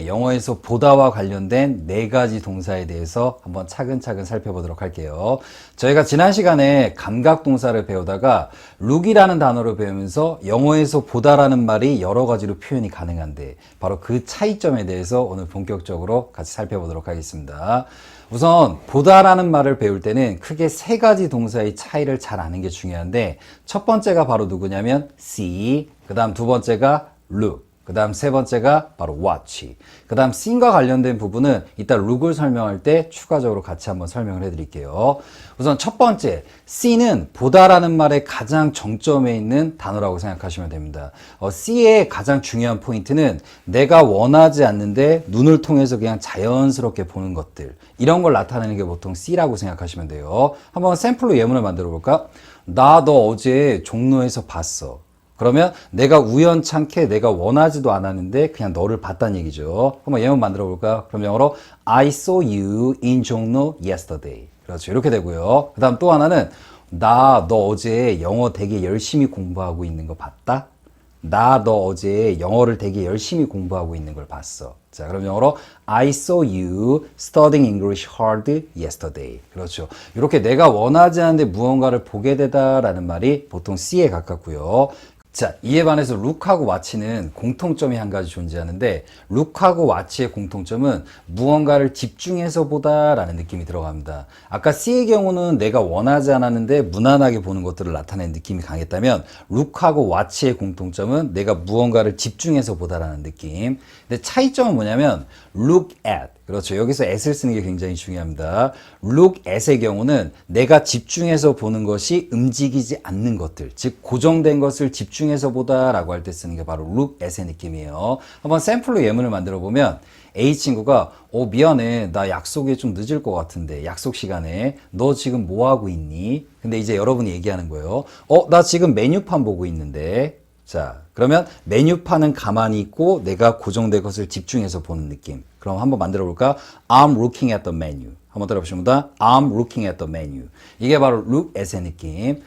영어에서 보다와 관련된 네 가지 동사에 대해서 한번 차근차근 살펴보도록 할게요. 저희가 지난 시간에 감각 동사를 배우다가 look이라는 단어를 배우면서 영어에서 보다라는 말이 여러 가지로 표현이 가능한데 바로 그 차이점에 대해서 오늘 본격적으로 같이 살펴보도록 하겠습니다. 우선 보다라는 말을 배울 때는 크게 세 가지 동사의 차이를 잘 아는 게 중요한데 첫 번째가 바로 누구냐면 see, 그 다음 두 번째가 look, 그 다음 세 번째가 바로 watch. 그 다음 seen과 관련된 부분은 이따 look을 설명할 때 추가적으로 같이 한번 설명을 해드릴게요. 우선 첫 번째, see는 보다라는 말의 가장 정점에 있는 단어라고 생각하시면 됩니다. see의 가장 중요한 포인트는 내가 원하지 않는데 눈을 통해서 그냥 자연스럽게 보는 것들, 이런 걸 나타내는 게 보통 see라고 생각하시면 돼요. 한번 샘플로 예문을 만들어 볼까? 나 너 어제 종로에서 봤어. 그러면 내가 우연찮게 내가 원하지도 않았는데 그냥 너를 봤다는 얘기죠. 한번 예문 만들어 볼까? 그럼 영어로 I saw you in 종로 yesterday. 그렇죠. 이렇게 되고요. 그 다음 또 하나는 나 너 어제 영어 되게 열심히 공부하고 있는 거 봤다? 나 너 어제 영어를 되게 열심히 공부하고 있는 걸 봤어. 자, 그럼 영어로 I saw you studying English hard yesterday. 그렇죠. 이렇게 내가 원하지 않는데 무언가를 보게 되다라는 말이 보통 C에 가깝고요. 자, 이에 반해서 look하고 watch는 공통점이 한 가지 존재하는데 look하고 watch의 공통점은 무언가를 집중해서 보다라는 느낌이 들어갑니다. 아까 C의 경우는 내가 원하지 않았는데 무난하게 보는 것들을 나타내는 느낌이 강했다면 look하고 watch의 공통점은 내가 무언가를 집중해서 보다라는 느낌. 근데 차이점은 뭐냐면 look at, 그렇죠. 여기서 at을 쓰는 게 굉장히 중요합니다. look at의 경우는 내가 집중해서 보는 것이 움직이지 않는 것들, 즉 고정된 것을 집중해서 보다라고 할 때 쓰는 게 바로 look at의 느낌이에요. 한번 샘플로 예문을 만들어 보면 A 친구가 미안해, 나 약속에 좀 늦을 것 같은데 약속 시간에 너 지금 뭐 하고 있니? 근데 이제 여러분이 얘기하는 거예요. 나 지금 메뉴판 보고 있는데. 자, 그러면 메뉴판은 가만히 있고 내가 고정된 것을 집중해서 보는 느낌. 그럼 한번 만들어 볼까? I'm looking at the menu. 한번 들어보시면 I'm looking at the menu. 이게 바로 look at의 느낌.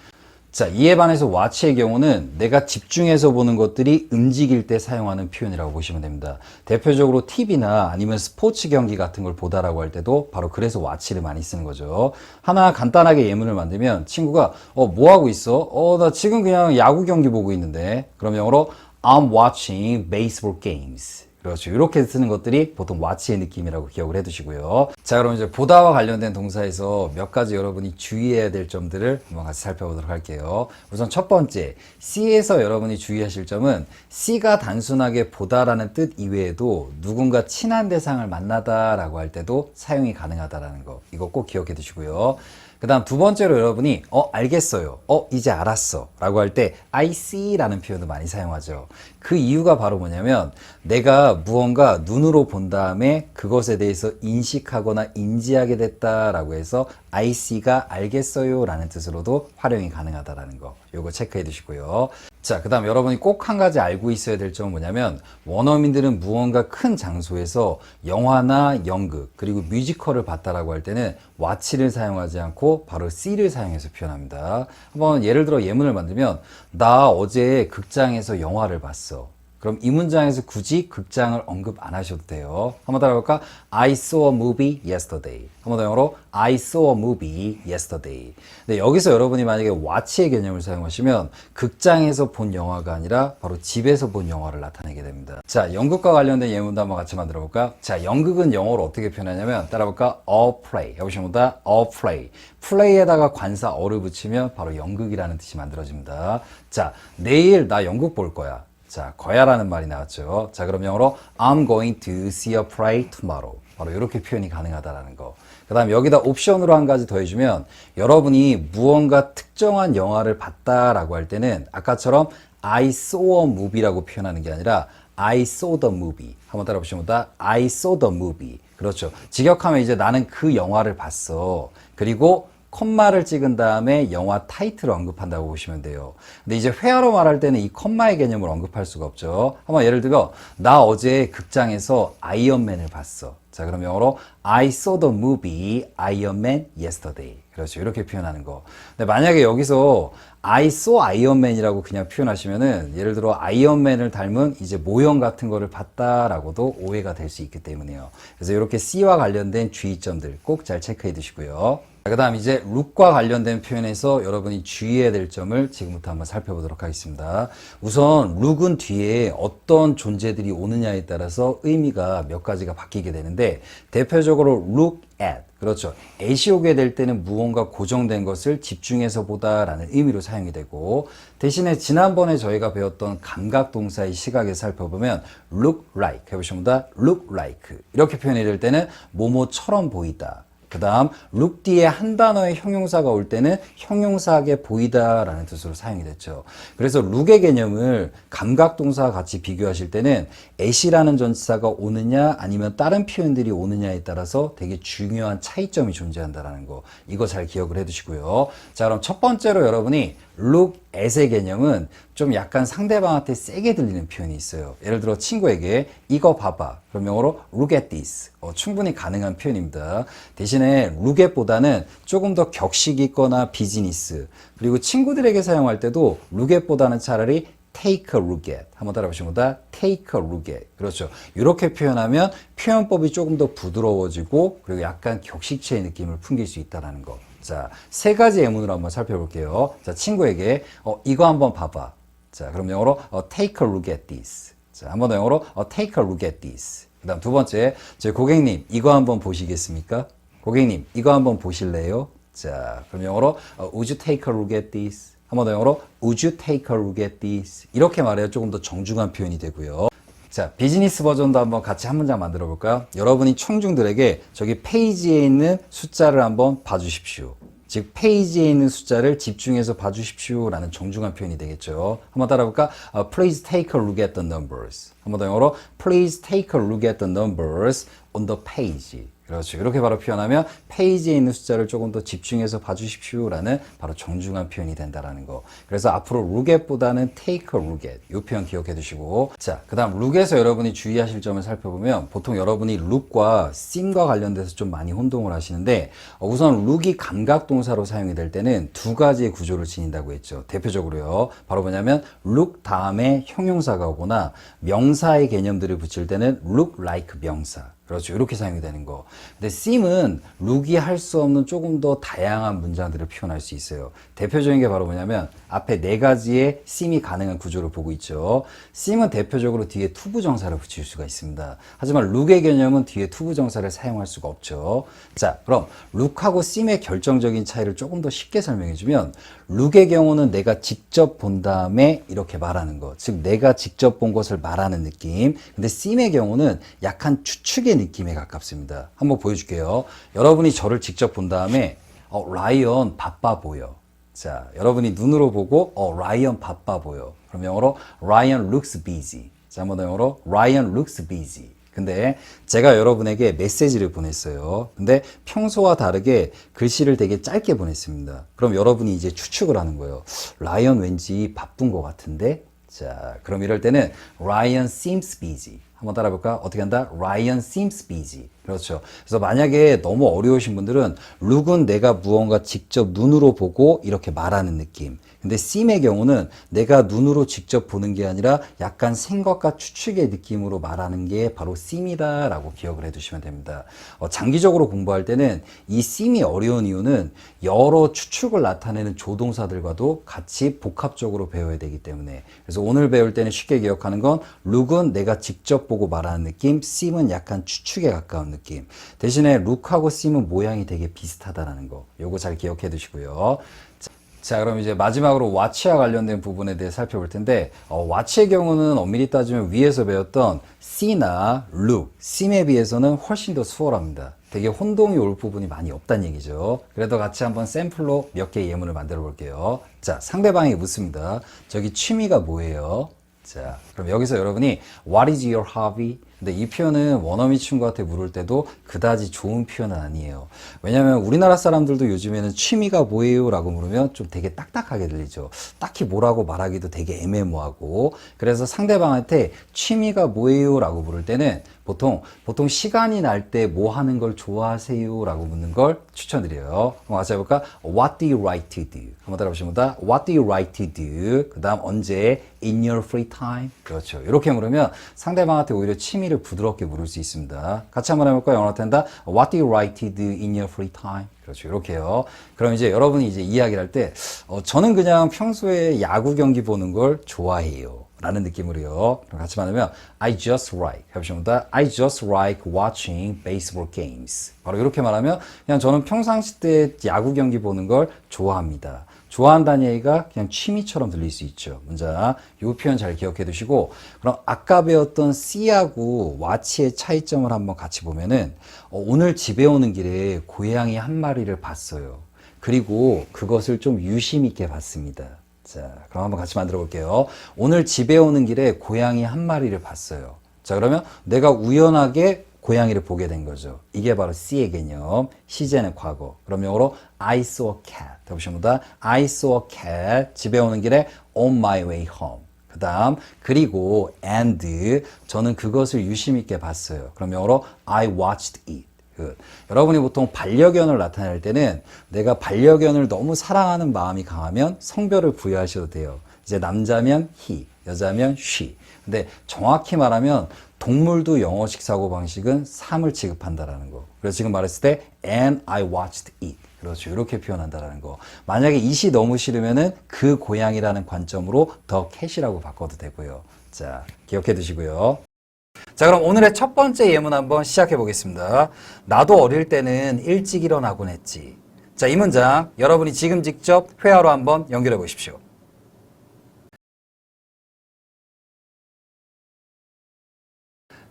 자, 이에 반해서 watch의 경우는 내가 집중해서 보는 것들이 움직일 때 사용하는 표현이라고 보시면 됩니다. 대표적으로 TV나 아니면 스포츠 경기 같은 걸 보다라고 할 때도 바로 그래서 watch를 많이 쓰는 거죠. 하나 간단하게 예문을 만들면 친구가 뭐 하고 있어? 나 지금 그냥 야구 경기 보고 있는데. 그럼 영어로 I'm watching baseball games. 그렇죠. 이렇게 쓰는 것들이 보통 watch의 느낌이라고 기억을 해두시고요. 자, 그럼 이제 보다와 관련된 동사에서 몇 가지 여러분이 주의해야 될 점들을 한번 같이 살펴보도록 할게요. 우선 첫 번째, C에서 여러분이 주의하실 점은 C가 단순하게 보다라는 뜻 이외에도 누군가 친한 대상을 만나다라고 할 때도 사용이 가능하다라는 거. 이거 꼭 기억해 두시고요. 그 다음 두 번째로 여러분이 알겠어요, 이제 알았어 라고 할 때 I see 라는 표현도 많이 사용하죠. 그 이유가 바로 뭐냐면 내가 무언가 눈으로 본 다음에 그것에 대해서 인식하거나 인지하게 됐다라고 해서 I see가 알겠어요 라는 뜻으로도 활용이 가능하다라는 거, 요거 체크해 두시고요. 자, 그 다음 여러분이 꼭 한 가지 알고 있어야 될 점은 뭐냐면 원어민들은 무언가 큰 장소에서 영화나 연극 그리고 뮤지컬을 봤다라고 할 때는 watch를 사용하지 않고 바로 see를 사용해서 표현합니다. 한번 예를 들어 예문을 만들면 나 어제 극장에서 영화를 봤어. 그럼 이 문장에서 굳이 극장을 언급 안 하셔도 돼요. 한번 따라해볼까? I saw a movie yesterday. 한번 더 영어로 I saw a movie yesterday. 근데 여기서 여러분이 만약에 watch의 개념을 사용하시면 극장에서 본 영화가 아니라 바로 집에서 본 영화를 나타내게 됩니다. 자, 연극과 관련된 예문도 한번 같이 만들어 볼까? 자, 연극은 영어로 어떻게 표현하냐면 따라볼까? A play. 해보시면 A play. play에다가 관사 어를 붙이면 바로 연극이라는 뜻이 만들어집니다. 자, 내일 나 연극 볼 거야. 자, 거야라는 말이 나왔죠. 자, 그럼 영어로 I'm going to see a play tomorrow. 바로 이렇게 표현이 가능하다라는 거. 그 다음 여기다 옵션으로 한 가지 더해주면 여러분이 무언가 특정한 영화를 봤다라고 할 때는 아까처럼 I saw a movie라고 표현하는 게 아니라 I saw the movie. 한번 따라보시면 I saw the movie. 그렇죠. 직역하면 이제 나는 그 영화를 봤어. 그리고 컴마를 찍은 다음에 영화 타이틀을 언급한다고 보시면 돼요. 근데 이제 회화로 말할 때는 이 컴마의 개념을 언급할 수가 없죠. 한번 예를 들어 나 어제 극장에서 아이언맨을 봤어. 자, 그럼 영어로 I saw the movie Iron Man yesterday. 그렇죠. 이렇게 표현하는 거. 근데 만약에 여기서 I saw 아이언맨이라고 그냥 표현하시면은 예를 들어 아이언맨을 닮은 이제 모형 같은 거를 봤다라고도 오해가 될 수 있기 때문이에요. 그래서 이렇게 C와 관련된 주의점들 꼭 잘 체크해 두시고요. 그 다음 이제 룩과 관련된 표현에서 여러분이 주의해야 될 점을 지금부터 한번 살펴보도록 하겠습니다. 우선 룩은 뒤에 어떤 존재들이 오느냐에 따라서 의미가 몇 가지가 바뀌게 되는데 대표적으로 look at, 그렇죠. at이 오게 될 때는 무언가 고정된 것을 집중해서 보다라는 의미로 사용이 되고 대신에 지난번에 저희가 배웠던 감각동사의 시각에 살펴보면 look like 해보시면 look like 이렇게 표현이 될 때는 뭐뭐처럼 보이다. 그 다음 look 뒤에 한 단어의 형용사가 올 때는 형용사하게 보이다라는 뜻으로 사용이 됐죠. 그래서 look의 개념을 감각동사와 같이 비교하실 때는 at이라는 전치사가 오느냐 아니면 다른 표현들이 오느냐에 따라서 되게 중요한 차이점이 존재한다는 거, 이거 잘 기억을 해 두시고요. 자, 그럼 첫 번째로 여러분이 look at의 개념은 좀 약간 상대방한테 세게 들리는 표현이 있어요. 예를 들어 친구에게 이거 봐봐. 그럼 영어로 look at this. 충분히 가능한 표현입니다. 대신에 look at보다는 조금 더 격식 있거나 비즈니스, 그리고 친구들에게 사용할 때도 look at보다는 차라리 take a look at. 한번 따라 보시면 take a look at. 그렇죠. 이렇게 표현하면 표현법이 조금 더 부드러워지고 그리고 약간 격식체의 느낌을 풍길 수 있다는 거. 자, 세 가지 예문으로 한번 살펴볼게요. 자, 친구에게 이거 한번 봐봐. 자, 그럼 영어로 take a look at this. 자, 한 번 더 영어로 take a look at this. 그 다음 두 번째, 제 고객님 이거 한번 보시겠습니까? 고객님 이거 한번 보실래요? 자, 그럼 영어로 would you take a look at this? 한 번 더 영어로 would you take a look at this? 이렇게 말해야 조금 더 정중한 표현이 되고요. 자, 비즈니스 버전도 한번 같이 한 문장 만들어 볼까요? 여러분이 청중들에게 저기 페이지에 있는 숫자를 한번 봐주십시오. 즉 페이지에 있는 숫자를 집중해서 봐주십시오 라는 정중한 표현이 되겠죠. 한번 따라볼까? Please take a look at the numbers. 한번 더 영어로 Please take a look at the numbers on the page. 그렇죠. 이렇게 바로 표현하면 페이지에 있는 숫자를 조금 더 집중해서 봐주십시오 라는 바로 정중한 표현이 된다는 거. 그래서 앞으로 look at보다는 take a look at 이 표현 기억해 두시고, 자, 그 다음 look에서 여러분이 주의하실 점을 살펴보면 보통 여러분이 look과 seem과 관련돼서 좀 많이 혼동을 하시는데 우선 look이 감각동사로 사용이 될 때는 두 가지의 구조를 지닌다고 했죠. 대표적으로요. 바로 뭐냐면 look 다음에 형용사가 오거나 명사의 개념들을 붙일 때는 look like 명사. 그렇죠. 이렇게 사용이 되는 거. 근데 seem은 look이 할 수 없는 조금 더 다양한 문장들을 표현할 수 있어요. 대표적인 게 바로 뭐냐면 앞에 네 가지의 seem이 가능한 구조를 보고 있죠. seem은 대표적으로 뒤에 투부정사를 붙일 수가 있습니다. 하지만 look의 개념은 뒤에 투부정사를 사용할 수가 없죠. 자, 그럼 look하고 seem의 결정적인 차이를 조금 더 쉽게 설명해주면 look의 경우는 내가 직접 본 다음에 이렇게 말하는 것, 즉 내가 직접 본 것을 말하는 느낌. 근데 seem의 경우는 약간 추측의 느낌에 가깝습니다. 한번 보여줄게요. 여러분이 저를 직접 본 다음에 라이언 바빠 보여. 자, 여러분이 눈으로 보고 라이언 바빠 보여. 그럼 영어로 Ryan looks busy. 자, 한번 더 영어로 Ryan looks busy. 근데 제가 여러분에게 메시지를 보냈어요. 근데 평소와 다르게 글씨를 되게 짧게 보냈습니다. 그럼 여러분이 이제 추측을 하는 거예요. 라이언 왠지 바쁜 것 같은데? 자, 그럼 이럴 때는 Ryan seems busy. 한번 따라볼까? 어떻게 한다? Ryan seems busy. 그렇죠. 그래서 만약에 너무 어려우신 분들은 look은 내가 무언가 직접 눈으로 보고 이렇게 말하는 느낌. 근데 seem의 경우는 내가 눈으로 직접 보는 게 아니라 약간 생각과 추측의 느낌으로 말하는 게 바로 seem이다 라고 기억을 해두시면 됩니다. 장기적으로 공부할 때는 이 seem이 어려운 이유는 여러 추측을 나타내는 조동사들과도 같이 복합적으로 배워야 되기 때문에, 그래서 오늘 배울 때는 쉽게 기억하는 건 look은 내가 직접 보고 말하는 느낌, seem은 약간 추측에 가까운 느낌. 대신에 look하고 seem은 모양이 되게 비슷하다라는 거, 요거 잘 기억해 두시고요. 자, 그럼 이제 마지막으로 watch와 관련된 부분에 대해 살펴볼 텐데, watch의 경우는 엄밀히 따지면 위에서 배웠던 see나 look, seem에 비해서는 훨씬 더 수월합니다. 되게 혼동이 올 부분이 많이 없다는 얘기죠. 그래도 같이 한번 샘플로 몇 개의 예문을 만들어 볼게요. 자, 상대방이 묻습니다. 저기 취미가 뭐예요? 자, 그럼 여기서 여러분이 What is your hobby? 근데 이 표현은 원어민 친구한테 물을 때도 그다지 좋은 표현은 아니에요. 왜냐면 우리나라 사람들도 요즘에는 취미가 뭐예요? 라고 물으면 좀 되게 딱딱하게 들리죠. 딱히 뭐라고 말하기도 되게 애매모하고. 그래서 상대방한테 취미가 뭐예요? 라고 물을 때는 보통 시간이 날 때 뭐 하는 걸 좋아하세요? 라고 묻는 걸 추천드려요. 한번 같이 해볼까? What do you like to do? 한번 따라보시면 What do you like to do? 그 다음 언제? In your free time? 그렇죠. 이렇게 물으면 상대방한테 오히려 취미를 부드럽게 물을 수 있습니다. 같이 한번 해볼까요? 영어로 한다. What do you like to do in your free time? 그렇죠. 이렇게요. 그럼 이제 여러분이 이제 이야기를 할 때, 저는 그냥 평소에 야구 경기 보는 걸 좋아해요. 라는 느낌으로요. 그럼 같이 말하면 I just like 해보시면 I just like watching baseball games. 바로 이렇게 말하면 그냥 저는 평상시 때 야구 경기 보는 걸 좋아합니다. 좋아한다는 얘기가 그냥 취미처럼 들릴 수 있죠. 먼저 이 표현 잘 기억해 두시고 그럼 아까 배웠던 C하고 watch의 차이점을 한번 같이 보면은 오늘 집에 오는 길에 고양이 한 마리를 봤어요. 그리고 그것을 좀 유심 있게 봤습니다. 자, 그럼 한번 같이 만들어 볼게요. 오늘 집에 오는 길에 고양이 한 마리를 봤어요. 자, 그러면 내가 우연하게 고양이를 보게 된 거죠. 이게 바로 C의 개념. 시제는 과거. 그럼 영어로 I saw a cat. 해보시면 I saw a cat. 집에 오는 길에 on my way home. 그 다음 그리고 and 저는 그것을 유심 있게 봤어요. 그럼 영어로 I watched it. 여러분이 보통 반려견을 나타낼 때는 내가 반려견을 너무 사랑하는 마음이 강하면 성별을 부여하셔도 돼요. 이제 남자면 he, 여자면 she. 근데 정확히 말하면 동물도 영어식 사고방식은 3을 취급한다라는 거. 그래서 지금 말했을 때 and I watched it. 그렇죠. 이렇게 표현한다라는 거. 만약에 it이 너무 싫으면은 그 고양이라는 관점으로 the cat이라고 바꿔도 되고요. 자, 기억해 두시고요. 자, 그럼 오늘의 첫 번째 예문 한번 시작해 보겠습니다. 나도 어릴 때는 일찍 일어나곤 했지. 자, 이 문장 여러분이 지금 직접 회화로 한번 연결해 보십시오.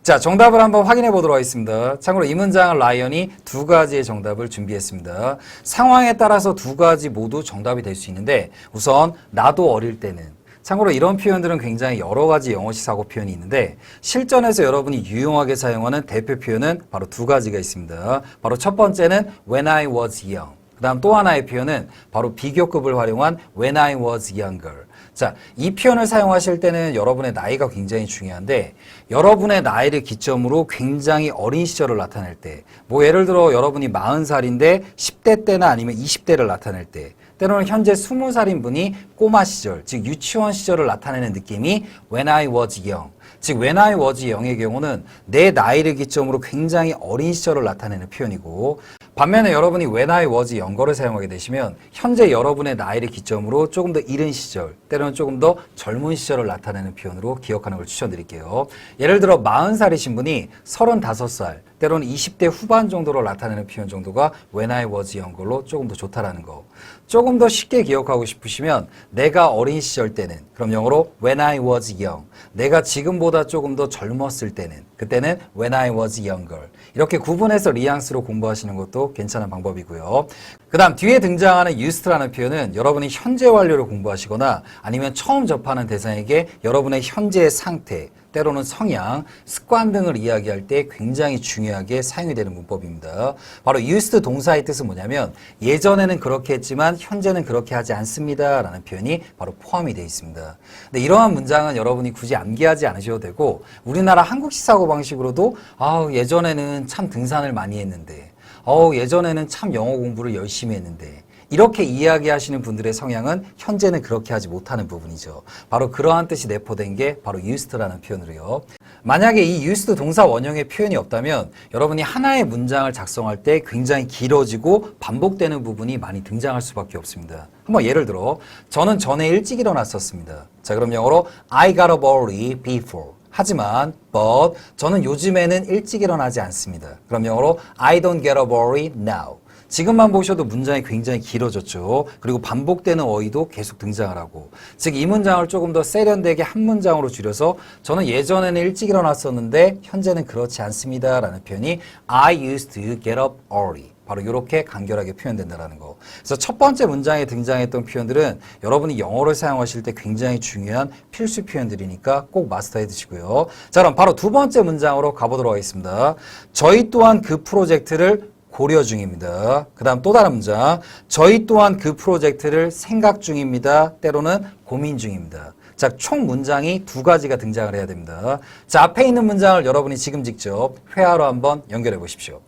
자, 정답을 한번 확인해 보도록 하겠습니다. 참고로 이 문장은 라이언이 두 가지의 정답을 준비했습니다. 상황에 따라서 두 가지 모두 정답이 될 수 있는데 우선 나도 어릴 때는 참고로 이런 표현들은 굉장히 여러 가지 영어식 사고 표현이 있는데 실전에서 여러분이 유용하게 사용하는 대표 표현은 바로 두 가지가 있습니다. 바로 첫 번째는 when I was young. 그 다음 또 하나의 표현은 바로 비교급을 활용한 when I was younger. 자, 이 표현을 사용하실 때는 여러분의 나이가 굉장히 중요한데 여러분의 나이를 기점으로 굉장히 어린 시절을 나타낼 때 뭐 예를 들어 여러분이 40살인데 10대 때나 아니면 20대를 나타낼 때 때로는 현재 20살인 분이 꼬마 시절, 즉 유치원 시절을 나타내는 느낌이 when I was young. 즉 when I was young의 경우는 내 나이를 기점으로 굉장히 어린 시절을 나타내는 표현이고 반면에 여러분이 when I was younger 를 사용하게 되시면 현재 여러분의 나이를 기점으로 조금 더 이른 시절, 때로는 조금 더 젊은 시절을 나타내는 표현으로 기억하는 걸 추천드릴게요. 예를 들어 40살이신 분이 35살, 때로는 20대 후반 정도로 나타내는 표현 정도가 when I was younger로 조금 더 좋다라는 거. 조금 더 쉽게 기억하고 싶으시면 내가 어린 시절 때는 그럼 영어로 when I was young. 내가 지금보다 조금 더 젊었을 때는 그때는 when I was younger. 이렇게 구분해서 뉘앙스로 공부하시는 것도 괜찮은 방법이고요. 그 다음 뒤에 등장하는 used라는 표현은 여러분이 현재 완료를 공부하시거나 아니면 처음 접하는 대상에게 여러분의 현재의 상태 때로는 성향, 습관 등을 이야기할 때 굉장히 중요하게 사용이 되는 문법입니다. 바로 used 동사의 뜻은 뭐냐면 예전에는 그렇게 했지만 현재는 그렇게 하지 않습니다 라는 표현이 바로 포함이 되어 있습니다. 근데 이러한 문장은 여러분이 굳이 암기하지 않으셔도 되고 우리나라 한국식 사고방식으로도 예전에는 참 등산을 많이 했는데 예전에는 참 영어 공부를 열심히 했는데 이렇게 이야기하시는 분들의 성향은 현재는 그렇게 하지 못하는 부분이죠. 바로 그러한 뜻이 내포된 게 바로 used라는 표현으로요. 만약에 이 used 동사 원형의 표현이 없다면 여러분이 하나의 문장을 작성할 때 굉장히 길어지고 반복되는 부분이 많이 등장할 수밖에 없습니다. 한번 예를 들어 저는 전에 일찍 일어났었습니다. 자, 그럼 영어로 I got up early before. 하지만 but 저는 요즘에는 일찍 일어나지 않습니다. 그럼 영어로 I don't get up early now. 지금만 보셔도 문장이 굉장히 길어졌죠. 그리고 반복되는 어휘도 계속 등장을 하고, 즉 이 문장을 조금 더 세련되게 한 문장으로 줄여서 저는 예전에는 일찍 일어났었는데 현재는 그렇지 않습니다 라는 표현이 I used to get up early. 바로 이렇게 간결하게 표현된다는 거. 그래서 첫 번째 문장에 등장했던 표현들은 여러분이 영어를 사용하실 때 굉장히 중요한 필수 표현들이니까 꼭 마스터해 두시고요. 자, 그럼 바로 두 번째 문장으로 가보도록 하겠습니다. 저희 또한 그 프로젝트를 고려 중입니다. 그 다음 또 다른 문장. 저희 또한 그 프로젝트를 생각 중입니다. 때로는 고민 중입니다. 자, 총 문장이 두 가지가 등장을 해야 됩니다. 자, 앞에 있는 문장을 여러분이 지금 직접 회화로 한번 연결해 보십시오.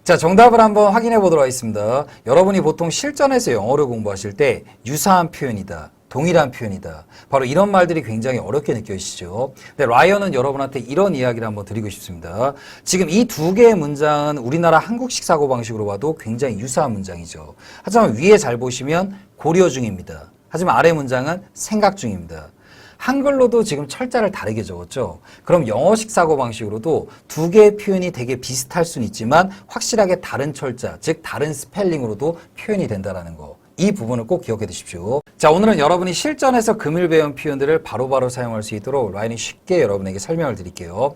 자, 정답을 한번 확인해 보도록 하겠습니다. 여러분이 보통 실전에서 영어를 공부하실 때 유사한 표현이다, 동일한 표현이다, 바로 이런 말들이 굉장히 어렵게 느껴지시죠. 근데 라이언은 여러분한테 이런 이야기를 한번 드리고 싶습니다. 지금 이 두 개의 문장은 우리나라 한국식 사고방식으로 봐도 굉장히 유사한 문장이죠. 하지만 위에 잘 보시면 고려 중입니다. 하지만 아래 문장은 생각 중입니다. 한글로도 지금 철자를 다르게 적었죠. 그럼 영어식 사고방식으로도 두 개의 표현이 되게 비슷할 수는 있지만 확실하게 다른 철자, 즉 다른 스펠링으로도 표현이 된다는 거. 이 부분을 꼭 기억해 두십시오. 자, 오늘은 여러분이 실전에서 금일 배운 표현들을 바로바로 사용할 수 있도록 라인이 쉽게 여러분에게 설명을 드릴게요.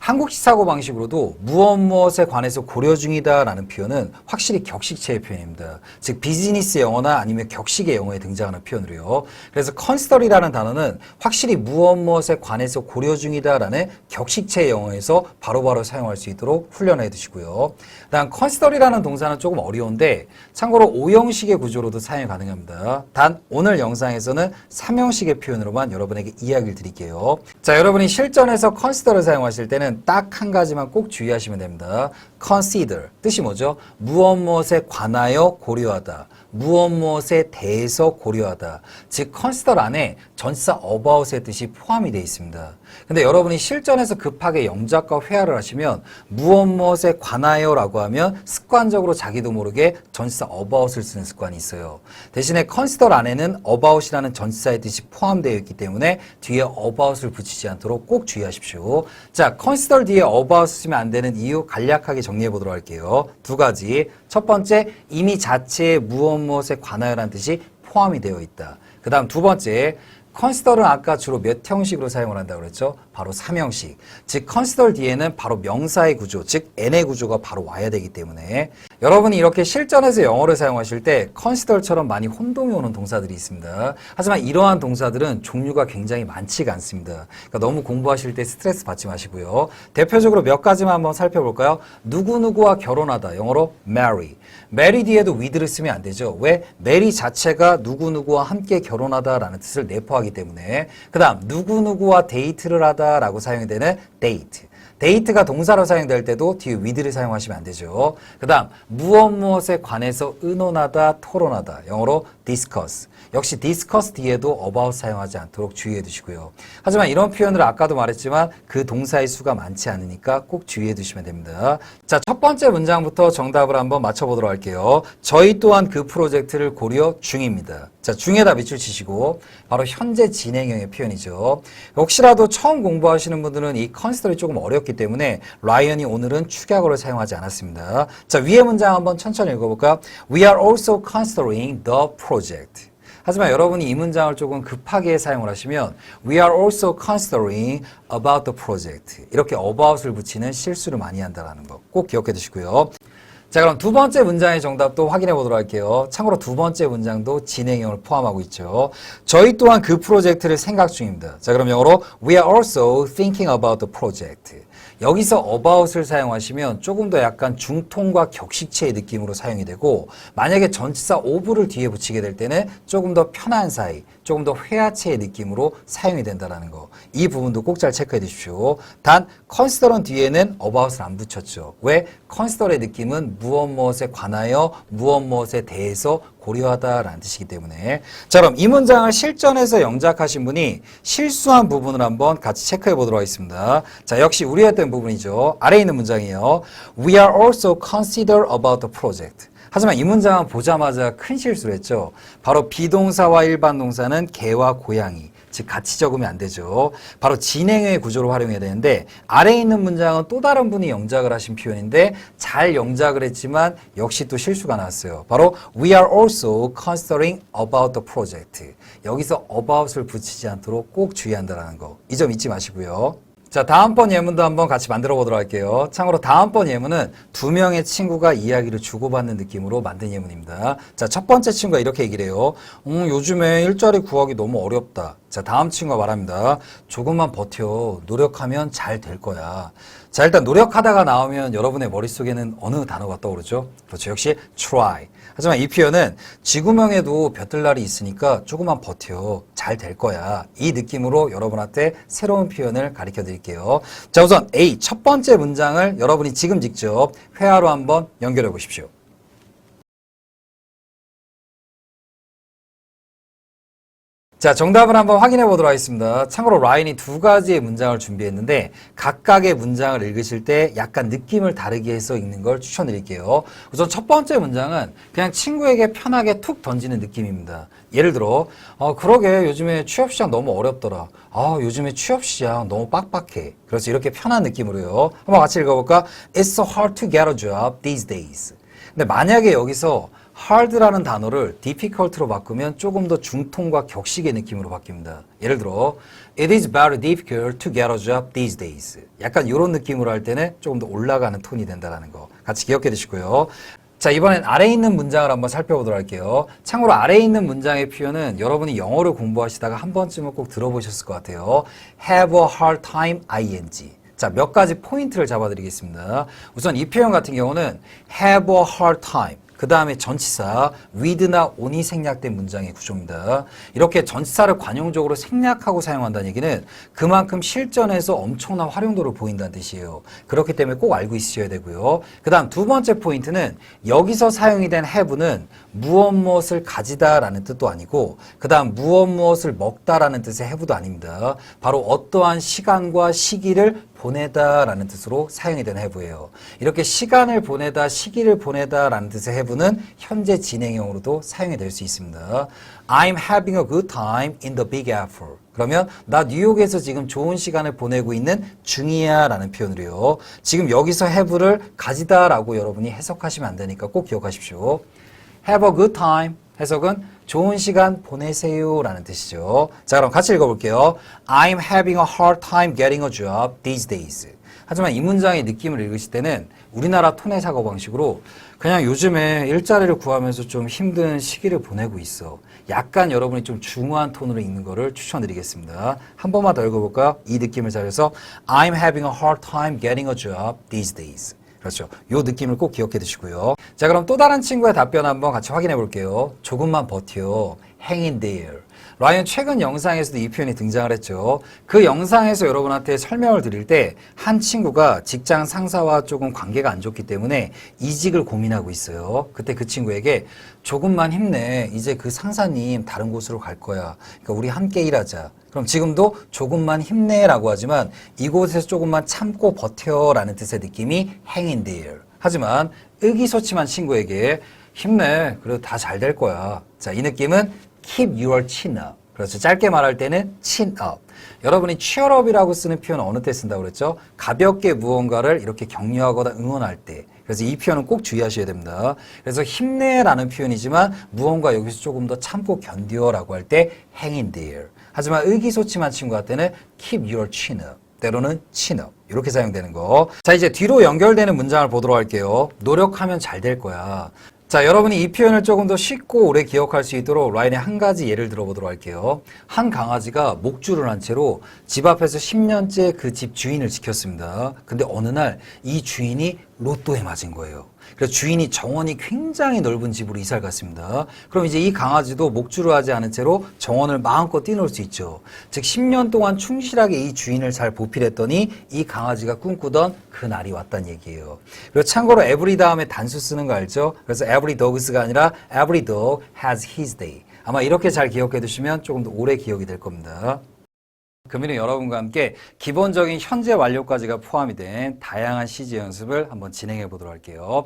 한국식 사고방식으로도 무엇에 관해서 고려 중이다 라는 표현은 확실히 격식체의 표현입니다. 즉 비즈니스 영어나 아니면 격식의 영어에 등장하는 표현으로요. 그래서 컨시더리라는 단어는 확실히 무엇에 관해서 고려 중이다 라는 격식체의 영어에서 바로바로 사용할 수 있도록 훈련해 두시고요. 다음 컨시더리라는 동사는 조금 어려운데 참고로 5형식의 구조로도 사용이 가능합니다. 단 오늘 영상에서는 3형식의 표현으로만 여러분에게 이야기를 드릴게요. 자, 여러분이 실전에서 컨시더를 사용하실 때는 딱 한 가지만 꼭 주의하시면 됩니다. consider 뜻이 뭐죠? 무엇에 관하여 고려하다, 무엇에 대해서 고려하다. 즉 consider 안에 전치사 about의 뜻이 포함이 되어 있습니다. 근데 여러분이 실전에서 급하게 영작과 회화를 하시면 무엇에 관하여 라고 하면 습관적으로 자기도 모르게 전치사 about을 쓰는 습관이 있어요. 대신에 consider 안에는 about이라는 전치사의 뜻이 포함되어 있기 때문에 뒤에 about을 붙이지 않도록 꼭 주의하십시오. 자, consider 뒤에 about 쓰시면 안 되는 이유 간략하게 정리해 보도록 할게요. 두 가지. 첫 번째, 이미 자체에 무엇에 관하여라는 뜻이 포함이 되어 있다. 그 다음 두 번째, consider는 아까 주로 몇 형식으로 사용을 한다고 그랬죠? 바로 3형식. 즉 consider 뒤에는 바로 명사의 구조, 즉 n의 구조가 바로 와야 되기 때문에 여러분이 이렇게 실전에서 영어를 사용하실 때 consider처럼 많이 혼동이 오는 동사들이 있습니다. 하지만 이러한 동사들은 종류가 굉장히 많지가 않습니다. 그러니까 너무 공부하실 때 스트레스 받지 마시고요. 대표적으로 몇 가지만 한번 살펴볼까요? 누구누구와 결혼하다, 영어로 marry. marry 뒤에도 with를 쓰면 안 되죠. 왜? marry 자체가 누구누구와 함께 결혼하다라는 뜻을 내포하기 때문에. 그 다음 누구누구와 데이트를 하다라고 사용이 되는 date. 데이트가 동사로 사용될 때도 뒤에 with를 사용하시면 안 되죠. 그 다음 무엇에 관해서 의논하다, 토론하다, 영어로 discuss. 역시 discuss 뒤에도 about 사용하지 않도록 주의해 두시고요. 하지만 이런 표현을 아까도 말했지만 그 동사의 수가 많지 않으니까 꼭 주의해 두시면 됩니다. 자, 첫 번째 문장부터 정답을 한번 맞춰보도록 할게요. 저희 또한 그 프로젝트를 고려 중입니다. 자, 중에다 밑줄 치시고 바로 현재 진행형의 표현이죠. 혹시라도 처음 공부하시는 분들은 이 컨시더리 조금 어렵기 때문에 라이언이 오늘은 축약어를 사용하지 않았습니다. 자, 위에 문장 한번 천천히 읽어볼까요? We are also considering the project. 하지만 여러분이 이 문장을 조금 급하게 사용을 하시면 We are also considering about the project. 이렇게 about을 붙이는 실수를 많이 한다는 거 꼭 기억해 두시고요. 자, 그럼 두 번째 문장의 정답도 확인해 보도록 할게요. 참고로 두 번째 문장도 진행형을 포함하고 있죠. 저희 또한 그 프로젝트를 생각 중입니다. 자, 그럼 영어로 We are also thinking about the project. 여기서 about을 사용하시면 조금 더 약간 중통과 격식체의 느낌으로 사용이 되고 만약에 전치사 of를 뒤에 붙이게 될 때는 조금 더 편한 사이, 조금 더 회화체의 느낌으로 사용이 된다는 거. 이 부분도 꼭 잘 체크해 주십시오. 단 consider은 뒤에는 about을 안 붙였죠. 왜? consider의 느낌은 무엇에 관하여 무엇에 대해서 고려하다라는 뜻이기 때문에. 자, 그럼 이 문장을 실전에서 영작하신 분이 실수한 부분을 한번 같이 체크해 보도록 하겠습니다. 자, 역시 우리 했던 부분이죠. 아래에 있는 문장이에요. We are also consider about the project. 하지만 이 문장은 보자마자 큰 실수를 했죠. 바로 비동사와 일반 동사는 개와 고양이, 즉 같이 적으면 안 되죠. 바로 진행의 구조로 활용해야 되는데 아래에 있는 문장은 또 다른 분이 영작을 하신 표현인데 잘 영작을 했지만 역시 또 실수가 나왔어요. 바로 We are also considering about the project. 여기서 about을 붙이지 않도록 꼭 주의한다는 거. 이 점 잊지 마시고요. 자, 다음번 예문도 한번 같이 만들어 보도록 할게요. 참고로 다음번 예문은 두 명의 친구가 이야기를 주고받는 느낌으로 만든 예문입니다. 자, 첫 번째 친구가 이렇게 얘기를 해요. 요즘에 일자리 구하기 너무 어렵다. 자, 다음 친구가 말합니다. 조금만 버텨. 노력하면 잘 될 거야. 자, 일단 노력하다가 나오면 여러분의 머릿속에는 어느 단어가 떠오르죠? 그렇죠. 역시 try. 하지만 이 표현은 지구명에도 볕들 날이 있으니까 조금만 버텨. 잘 될 거야. 이 느낌으로 여러분한테 새로운 표현을 가르쳐 드릴게요. 자, 우선 A 첫 번째 문장을 여러분이 지금 직접 회화로 한번 연결해 보십시오. 자, 정답을 한번 확인해 보도록 하겠습니다. 참고로 라인이 두 가지의 문장을 준비했는데 각각의 문장을 읽으실 때 약간 느낌을 다르게 해서 읽는 걸 추천드릴게요. 우선 첫 번째 문장은 그냥 친구에게 편하게 툭 던지는 느낌입니다. 예를 들어 그러게 요즘에 취업시장 너무 어렵더라. 요즘에 취업시장 너무 빡빡해. 그래서 이렇게 편한 느낌으로요. 한번 같이 읽어볼까? It's so hard to get a job these days. 근데 만약에 여기서 hard라는 단어를 difficult로 바꾸면 조금 더 중통과 격식의 느낌으로 바뀝니다. 예를 들어 It is very difficult to get a job these days. 약간 이런 느낌으로 할 때는 조금 더 올라가는 톤이 된다는 거 같이 기억해 두시고요. 자, 이번엔 아래에 있는 문장을 한번 살펴보도록 할게요. 참고로 아래에 있는 문장의 표현은 여러분이 영어를 공부하시다가 한 번쯤은 꼭 들어보셨을 것 같아요. Have a hard time, ing. 자, 몇 가지 포인트를 잡아드리겠습니다. 우선 이 표현 같은 경우는 have a hard time. 그 다음에 전치사 with나 on이 생략된 문장의 구조입니다. 이렇게 전치사를 관용적으로 생략하고 사용한다는 얘기는 그만큼 실전에서 엄청난 활용도를 보인다는 뜻이에요. 그렇기 때문에 꼭 알고 있으셔야 되고요. 그 다음 두 번째 포인트는 여기서 사용이 된 have는 무엇 무엇을 가지다라는 뜻도 아니고 그 다음 무엇 무엇을 먹다라는 뜻의 have도 아닙니다. 바로 어떠한 시간과 시기를 보내다라는 뜻으로 사용이 된 have예요. 이렇게 시간을 보내다, 시기를 보내다라는 뜻의 have는 현재 진행형으로도 사용이 될 수 있습니다. I'm having a good time in the Big Apple. 그러면 나 뉴욕에서 지금 좋은 시간을 보내고 있는 중이야 라는 표현으로요. 지금 여기서 have를 가지다라고 여러분이 해석하시면 안 되니까 꼭 기억하십시오. Have a good time. 해석은 좋은 시간 보내세요 라는 뜻이죠. 자, 그럼 같이 읽어볼게요. I'm having a hard time getting a job these days. 하지만 이 문장의 느낌을 읽으실 때는 우리나라 톤의 사고 방식으로 그냥 요즘에 일자리를 구하면서 좀 힘든 시기를 보내고 있어. 약간 여러분이 좀 중후한 톤으로 읽는 거를 추천드리겠습니다. 한 번만 더 읽어볼까요? 이 느낌을 잘 해서 I'm having a hard time getting a job these days. 그렇죠. 요 느낌을 꼭 기억해 두시고요. 자, 그럼 또 다른 친구의 답변 한번 같이 확인해 볼게요. 조금만 버텨. Hang in there. 라이언 최근 영상에서도 이 표현이 등장을 했죠. 그 영상에서 여러분한테 설명을 드릴 때 한 친구가 직장 상사와 조금 관계가 안 좋기 때문에 이직을 고민하고 있어요. 그때 그 친구에게 조금만 힘내. 이제 그 상사님 다른 곳으로 갈 거야. 그러니까 우리 함께 일하자. 그럼 지금도 조금만 힘내라고 하지만 이곳에서 조금만 참고 버텨라는 뜻의 느낌이 hang in there. 하지만 의기소침한 친구에게 힘내. 그래도 다 잘 될 거야. 자, 이 느낌은 keep your chin up. 그렇죠. 짧게 말할 때는 chin up. 여러분이 cheer up이라고 쓰는 표현은 어느 때 쓴다고 그랬죠? 가볍게 무언가를 이렇게 격려하거나 응원할 때. 그래서 이 표현은 꼭 주의하셔야 됩니다. 그래서 힘내라는 표현이지만 무언가 여기서 조금 더 참고 견뎌라고 할 때 hang in there. 하지만 의기소침한 친구한테는 keep your chin up. 때로는 chin up. 이렇게 사용되는 거. 자, 이제 뒤로 연결되는 문장을 보도록 할게요. 노력하면 잘 될 거야. 자, 여러분이 이 표현을 조금 더 쉽고 오래 기억할 수 있도록 라인의 한 가지 예를 들어보도록 할게요. 한 강아지가 목줄을 한 채로 집 앞에서 10년째 그 집 주인을 지켰습니다. 근데 어느 날 이 주인이 로또에 맞은 거예요. 그래서 주인이 정원이 굉장히 넓은 집으로 이사를 갔습니다. 그럼 이제 이 강아지도 목줄을 하지 않은 채로 정원을 마음껏 뛰놀 수 있죠. 즉 10년 동안 충실하게 이 주인을 잘 보필했더니 이 강아지가 꿈꾸던 그 날이 왔다는 얘기예요. 그리고 참고로 every 다음에 단수 쓰는 거 알죠? 그래서 every dogs가 아니라 every dog has his day. 아마 이렇게 잘 기억해 두시면 조금 더 오래 기억이 될 겁니다. 금일은 여러분과 함께 기본적인 현재 완료까지가 포함이 된 다양한 CG 연습을 한번 진행해 보도록 할게요.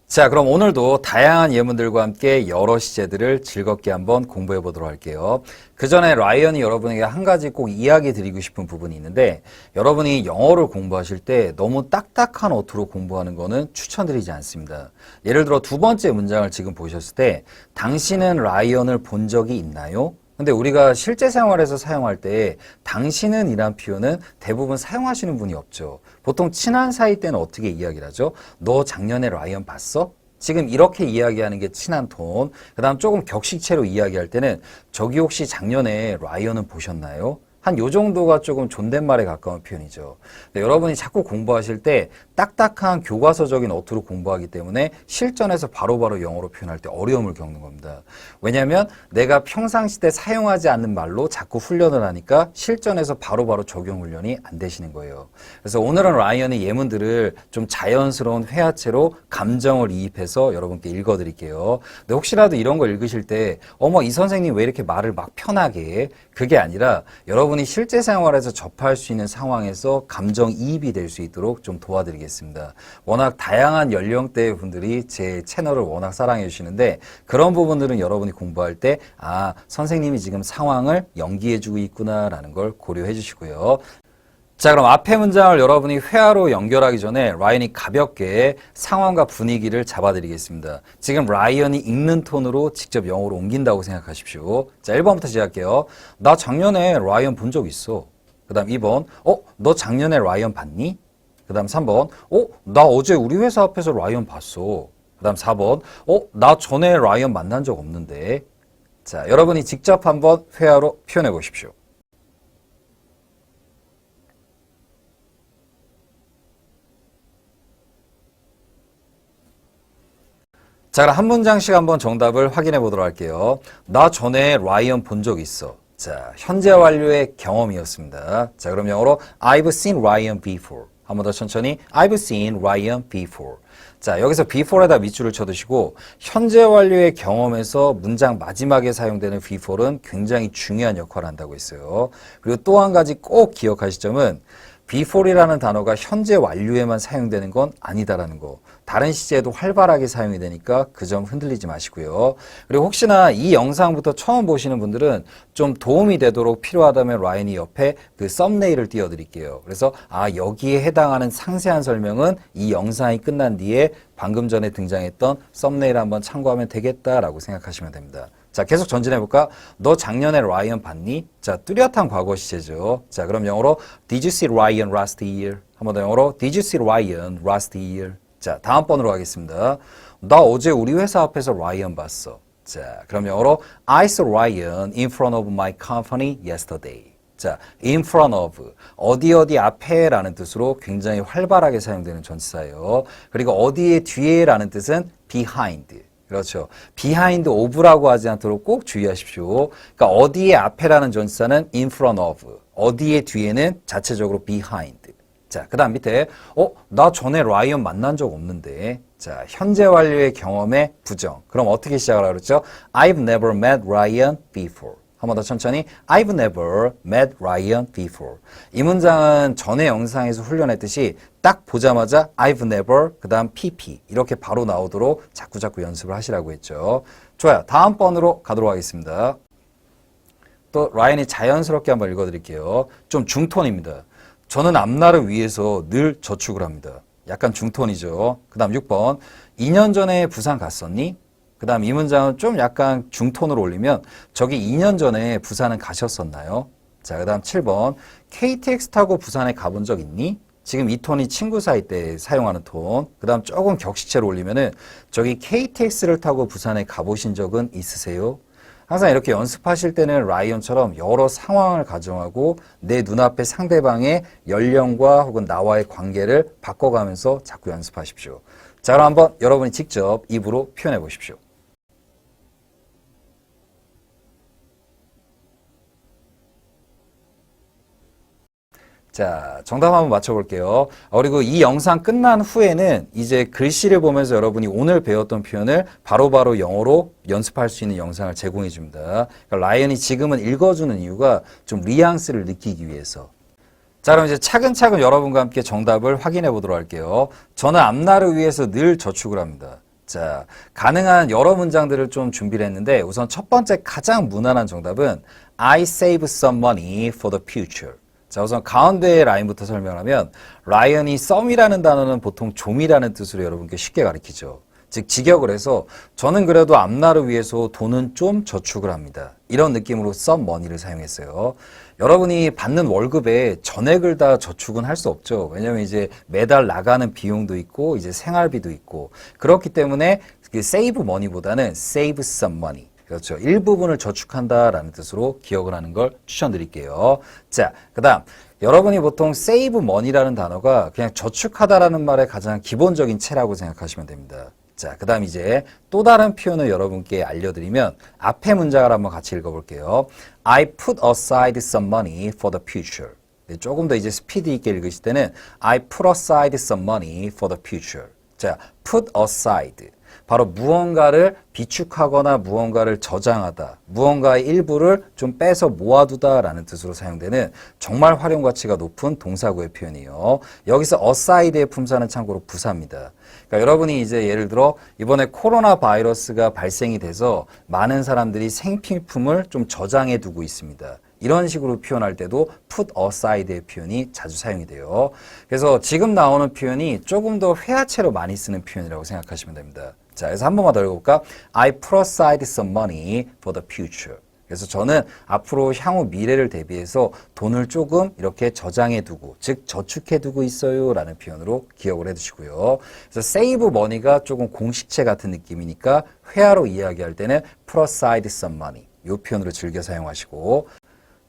자, 그럼 오늘도 다양한 예문들과 함께 여러 시제들을 즐겁게 한번 공부해 보도록 할게요. 그 전에 라이언이 여러분에게 한 가지 꼭 이야기 드리고 싶은 부분이 있는데, 여러분이 영어를 공부하실 때 너무 딱딱한 어투로 공부하는 거는 추천드리지 않습니다. 예를 들어 두 번째 문장을 지금 보셨을 때, 당신은 라이언을 본 적이 있나요? 근데 우리가 실제 생활에서 사용할 때 당신은 이란 표현은 대부분 사용하시는 분이 없죠. 보통 친한 사이 때는 어떻게 이야기를 하죠? 너 작년에 라이언 봤어? 지금 이렇게 이야기하는 게 친한 톤. 그 다음 조금 격식체로 이야기할 때는 저기 혹시 작년에 라이언은 보셨나요? 한 요 정도가 조금 존댓말에 가까운 표현이죠. 근데 여러분이 자꾸 공부하실 때 딱딱한 교과서적인 어투로 공부하기 때문에 실전에서 바로바로 영어로 표현할 때 어려움을 겪는 겁니다. 왜냐하면 내가 평상시 때 사용하지 않는 말로 자꾸 훈련을 하니까 실전에서 바로바로 적용 훈련이 안 되시는 거예요. 그래서 오늘은 라이언의 예문들을 좀 자연스러운 회화체로 감정을 이입해서 여러분께 읽어드릴게요. 근데 혹시라도 이런 거 읽으실 때 어머 이 선생님 왜 이렇게 말을 막 편하게 해? 그게 아니라 여러분이 실제 생활에서 접할 수 있는 상황에서 감정 이입이 될 수 있도록 좀 도와드리겠습니다. 워낙 다양한 연령대의 분들이 제 채널을 워낙 사랑해 주시는데 그런 부분들은 여러분이 공부할 때 아, 선생님이 지금 상황을 연기해 주고 있구나라는 걸 고려해 주시고요. 자, 그럼 앞에 문장을 여러분이 회화로 연결하기 전에 라이언이 가볍게 상황과 분위기를 잡아드리겠습니다. 지금 라이언이 읽는 톤으로 직접 영어로 옮긴다고 생각하십시오. 자, 1번부터 시작할게요. 나 작년에 라이언 본 적 있어. 그 다음 2번, 너 작년에 라이언 봤니? 그 다음 3번, 나 어제 우리 회사 앞에서 라이언 봤어. 그 다음 4번, 나 전에 라이언 만난 적 없는데. 자, 여러분이 직접 한번 회화로 표현해 보십시오. 자, 그럼 한 문장씩 한번 정답을 확인해 보도록 할게요. 나 전에 라이언 본 적 있어. 자, 현재 완료의 경험이었습니다. 자, 그럼 영어로 I've seen Ryan before. 한 번 더 천천히 I've seen Ryan before. 자, 여기서 before에다 밑줄을 쳐두시고 현재 완료의 경험에서 문장 마지막에 사용되는 before는 굉장히 중요한 역할을 한다고 했어요. 그리고 또 한 가지 꼭 기억하실 점은 before이라는 단어가 현재 완료에만 사용되는 건 아니다라는 거. 다른 시제에도 활발하게 사용이 되니까 그 점 흔들리지 마시고요. 그리고 혹시나 이 영상부터 처음 보시는 분들은 좀 도움이 되도록 필요하다면 라인이 옆에 그 썸네일을 띄워드릴게요. 그래서 여기에 해당하는 상세한 설명은 이 영상이 끝난 뒤에 방금 전에 등장했던 썸네일 한번 참고하면 되겠다라고 생각하시면 됩니다. 자, 계속 전진해볼까? 너 작년에 라이언 봤니? 자, 뚜렷한 과거 시제죠. 자, 그럼 영어로 Did you see Ryan last year? 한 번 더 영어로 Did you see Ryan last year? 자, 다음 번으로 가겠습니다. 나 어제 우리 회사 앞에서 라이언 봤어. 자, 그럼 영어로 I saw Ryan in front of my company yesterday. 자, in front of 어디 어디 앞에 라는 뜻으로 굉장히 활발하게 사용되는 전치사예요. 그리고 어디에 뒤에 라는 뜻은 behind. 그렇죠. behind of라고 하지 않도록 꼭 주의하십시오. 그러니까 어디에 앞에라는 전치사는 in front of, 어디에 뒤에는 자체적으로 behind. 자, 그 다음 밑에 나 전에 라이언 만난 적 없는데. 자, 현재 완료의 경험의 부정. 그럼 어떻게 시작을 하라고 그랬죠? I've never met Ryan before. 한 번 더 천천히 I've never met Ryan before. 이 문장은 전에 영상에서 훈련했듯이 딱 보자마자 I've never 그 다음 PP 이렇게 바로 나오도록 자꾸자꾸 연습을 하시라고 했죠. 좋아요. 다음 번으로 가도록 하겠습니다. 또 라이언이 자연스럽게 한번 읽어드릴게요. 좀 중톤입니다. 저는 앞날을 위해서 늘 저축을 합니다. 약간 중톤이죠. 그 다음 6번 2년 전에 부산 갔었니? 그 다음 이 문장은 좀 약간 중톤으로 올리면 저기 2년 전에 부산은 가셨었나요? 자, 그 다음 7번 KTX 타고 부산에 가본 적 있니? 지금 이 톤이 친구 사이 때 사용하는 톤. 그 다음 조금 격식체로 올리면은 저기 KTX를 타고 부산에 가보신 적은 있으세요? 항상 이렇게 연습하실 때는 라이언처럼 여러 상황을 가정하고 내 눈앞에 상대방의 연령과 혹은 나와의 관계를 바꿔가면서 자꾸 연습하십시오. 자, 그럼 한번 여러분이 직접 입으로 표현해 보십시오. 자, 정답 한번 맞춰볼게요. 그리고 이 영상 끝난 후에는 이제 글씨를 보면서 여러분이 오늘 배웠던 표현을 바로바로 영어로 연습할 수 있는 영상을 제공해 줍니다. 그러니까 라이언이 지금은 읽어주는 이유가 좀 뉘앙스를 느끼기 위해서. 자, 그럼 이제 차근차근 여러분과 함께 정답을 확인해 보도록 할게요. 저는 앞날을 위해서 늘 저축을 합니다. 자, 가능한 여러 문장들을 좀 준비를 했는데 우선 첫 번째 가장 무난한 정답은 I save some money for the future. 자, 우선 가운데 라인부터 설명하면 라이언이 some이라는 단어는 보통 좀이라는 뜻으로 여러분께 쉽게 가르치죠. 즉 직역을 해서 저는 그래도 앞날을 위해서 돈은 좀 저축을 합니다. 이런 느낌으로 some money를 사용했어요. 여러분이 받는 월급에 전액을 다 저축은 할 수 없죠. 왜냐하면 이제 매달 나가는 비용도 있고 이제 생활비도 있고 그렇기 때문에 그 save money보다는 save some money. 그렇죠. 일부분을 저축한다라는 뜻으로 기억을 하는 걸 추천드릴게요. 자, 그 다음 여러분이 보통 save money라는 단어가 그냥 저축하다라는 말의 가장 기본적인 체라고 생각하시면 됩니다. 자, 그 다음 이제 또 다른 표현을 여러분께 알려드리면 앞에 문장을 한번 같이 읽어볼게요. I put aside some money for the future. 네, 조금 더 이제 스피드 있게 읽으실 때는 I put aside some money for the future. 자, put aside. 바로 무언가를 비축하거나 무언가를 저장하다, 무언가의 일부를 좀 빼서 모아두다라는 뜻으로 사용되는 정말 활용 가치가 높은 동사구의 표현이에요. 여기서 aside의 품사는 참고로 부사입니다. 그러니까 여러분이 이제 예를 들어 이번에 코로나 바이러스가 발생이 돼서 많은 사람들이 생필품을 좀 저장해 두고 있습니다. 이런 식으로 표현할 때도 put aside의 표현이 자주 사용이 돼요. 그래서 지금 나오는 표현이 조금 더 회화체로 많이 쓰는 표현이라고 생각하시면 됩니다. 자, 그래서 한 번만 더 읽어볼까? I put aside some money for the future. 그래서 저는 앞으로 향후 미래를 대비해서 돈을 조금 이렇게 저장해 두고, 즉 저축해 두고 있어요 라는 표현으로 기억을 해 두시고요. 그래서 save money가 조금 공식체 같은 느낌이니까 회화로 이야기할 때는 put aside some money. 이 표현으로 즐겨 사용하시고,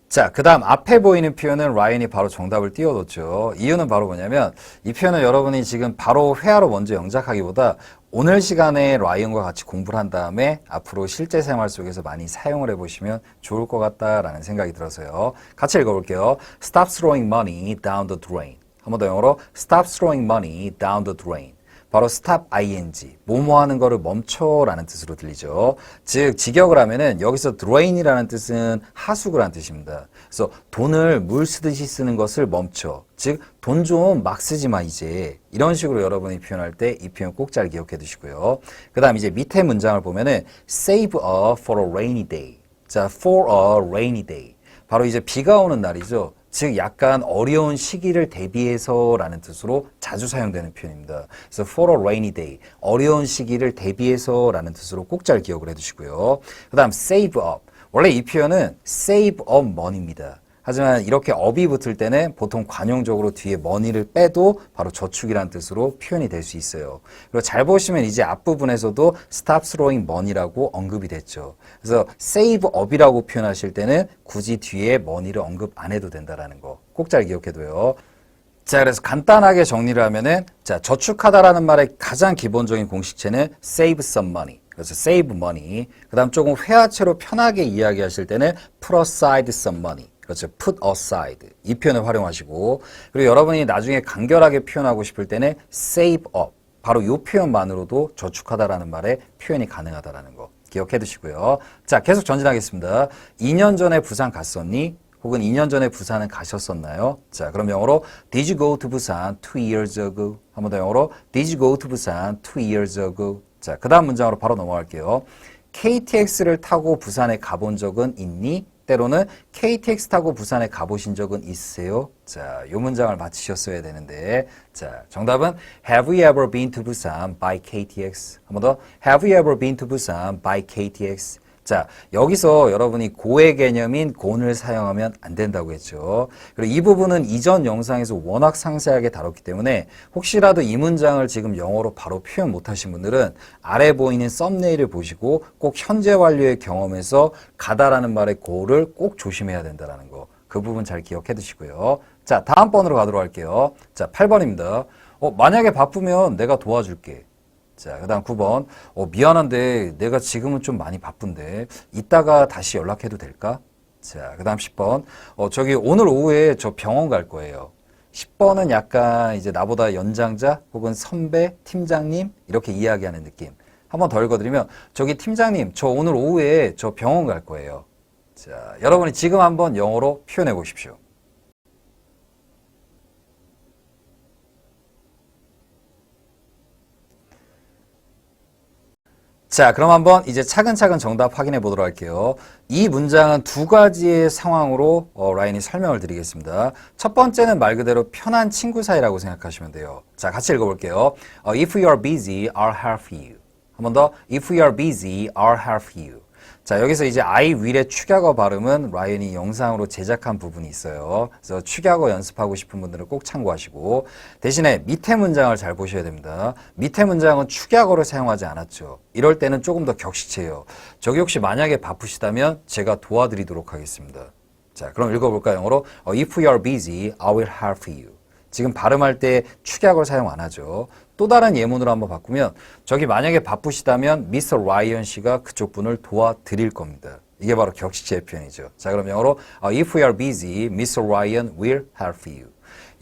자, 그 다음 앞에 보이는 표현은 라이언이 바로 정답을 띄워뒀죠. 이유는 바로 뭐냐면 이 표현은 여러분이 지금 바로 회화로 먼저 영작하기보다 오늘 시간에 라이언과 같이 공부를 한 다음에 앞으로 실제 생활 속에서 많이 사용을 해보시면 좋을 것 같다라는 생각이 들어서요. 같이 읽어볼게요. Stop throwing money down the drain. 한 번 더 영어로 Stop throwing money down the drain. 바로 stop ing, 뭐뭐 하는 거를 멈춰라는 뜻으로 들리죠. 즉 직역을 하면은 여기서 drain이라는 뜻은 하수구라는 뜻입니다. 그래서 돈을 물 쓰듯이 쓰는 것을 멈춰. 즉 돈 좀 막 쓰지 마 이제. 이런 식으로 여러분이 표현할 때 이 표현 꼭 잘 기억해 두시고요. 그 다음 이제 밑에 문장을 보면은 save up for a rainy day. 자, for a rainy day. 바로 이제 비가 오는 날이죠. 즉 약간 어려운 시기를 대비해서라는 뜻으로 자주 사용되는 표현입니다. 그래서 for a rainy day, 어려운 시기를 대비해서라는 뜻으로 꼭 잘 기억을 해두시고요. 그 다음 save up, 원래 이 표현은 save up money입니다. 하지만 이렇게 up이 붙을 때는 보통 관용적으로 뒤에 money를 빼도 바로 저축이라는 뜻으로 표현이 될 수 있어요. 그리고 잘 보시면 이제 앞부분에서도 stop throwing money라고 언급이 됐죠. 그래서 save up이라고 표현하실 때는 굳이 뒤에 money를 언급 안 해도 된다는 거 꼭 잘 기억해둬요. 자, 그래서 간단하게 정리를 하면은 자, 저축하다라는 말의 가장 기본적인 공식체는 save some money. 그래서 save money. 그다음 조금 회화체로 편하게 이야기하실 때는 put aside some money. 그렇죠. put aside. 이 표현을 활용하시고 그리고 여러분이 나중에 간결하게 표현하고 싶을 때는 save up. 바로 이 표현만으로도 저축하다라는 말에 표현이 가능하다라는 거 기억해 두시고요. 자, 계속 전진하겠습니다. 2년 전에 부산 갔었니? 혹은 2년 전에 부산은 가셨었나요? 자, 그럼 영어로 Did you go to Busan 2 years ago? 한 번 더 영어로 Did you go to Busan 2 years ago? 자, 그 다음 문장으로 바로 넘어갈게요. KTX를 타고 부산에 가본 적은 있니? 때로는 KTX 타고 부산에 가보신 적은 있으세요? 자, 이 문장을 맞히셨어야 되는데 자, 정답은 Have you ever been to Busan by KTX? 한 번 더 Have you ever been to Busan by KTX? 자, 여기서 여러분이 고의 개념인 곤을 사용하면 안 된다고 했죠. 그리고 이 부분은 이전 영상에서 워낙 상세하게 다뤘기 때문에 혹시라도 이 문장을 지금 영어로 바로 표현 못하신 분들은 아래 보이는 썸네일을 보시고 꼭 현재 완료의 경험에서 가다라는 말의 고를 꼭 조심해야 된다는 거. 그 부분 잘 기억해 두시고요. 자, 다음 번으로 가도록 할게요. 자, 8번입니다. 만약에 바쁘면 내가 도와줄게. 자, 그 다음 9번. 미안한데 내가 지금은 좀 많이 바쁜데 이따가 다시 연락해도 될까? 자, 그 다음 10번. 저기 오늘 오후에 저 병원 갈 거예요. 10번은 약간 이제 나보다 연장자 혹은 선배, 팀장님 이렇게 이야기하는 느낌. 한번 더 읽어드리면 저기 팀장님 저 오늘 오후에 저 병원 갈 거예요. 자, 여러분이 지금 한번 영어로 표현해 보십시오. 자, 그럼 한번 이제 차근차근 정답 확인해 보도록 할게요. 이 문장은 두 가지의 상황으로 라이언이 설명을 드리겠습니다. 첫 번째는 말 그대로 편한 친구 사이라고 생각하시면 돼요. 자, 같이 읽어볼게요. If you are busy, I'll help you. 한 번 더. If you are busy, I'll help you. 자, 여기서 이제 I will의 축약어 발음은 라이언이 영상으로 제작한 부분이 있어요. 그래서 축약어 연습하고 싶은 분들은 꼭 참고하시고, 대신에 밑에 문장을 잘 보셔야 됩니다. 밑에 문장은 축약어를 사용하지 않았죠. 이럴 때는 조금 더 격식체예요. 저기 혹시 만약에 바쁘시다면 제가 도와드리도록 하겠습니다. 자, 그럼 읽어볼까요? 영어로 If you are busy, I will help you. 지금 발음할 때 축약어를 사용 안 하죠. 또 다른 예문으로 한번 바꾸면 저기 만약에 바쁘시다면 미스터 라이언 씨가 그쪽 분을 도와드릴 겁니다. 이게 바로 격식체의 표현이죠. 자, 그럼 영어로 If you are busy, Mr. Ryan will help you.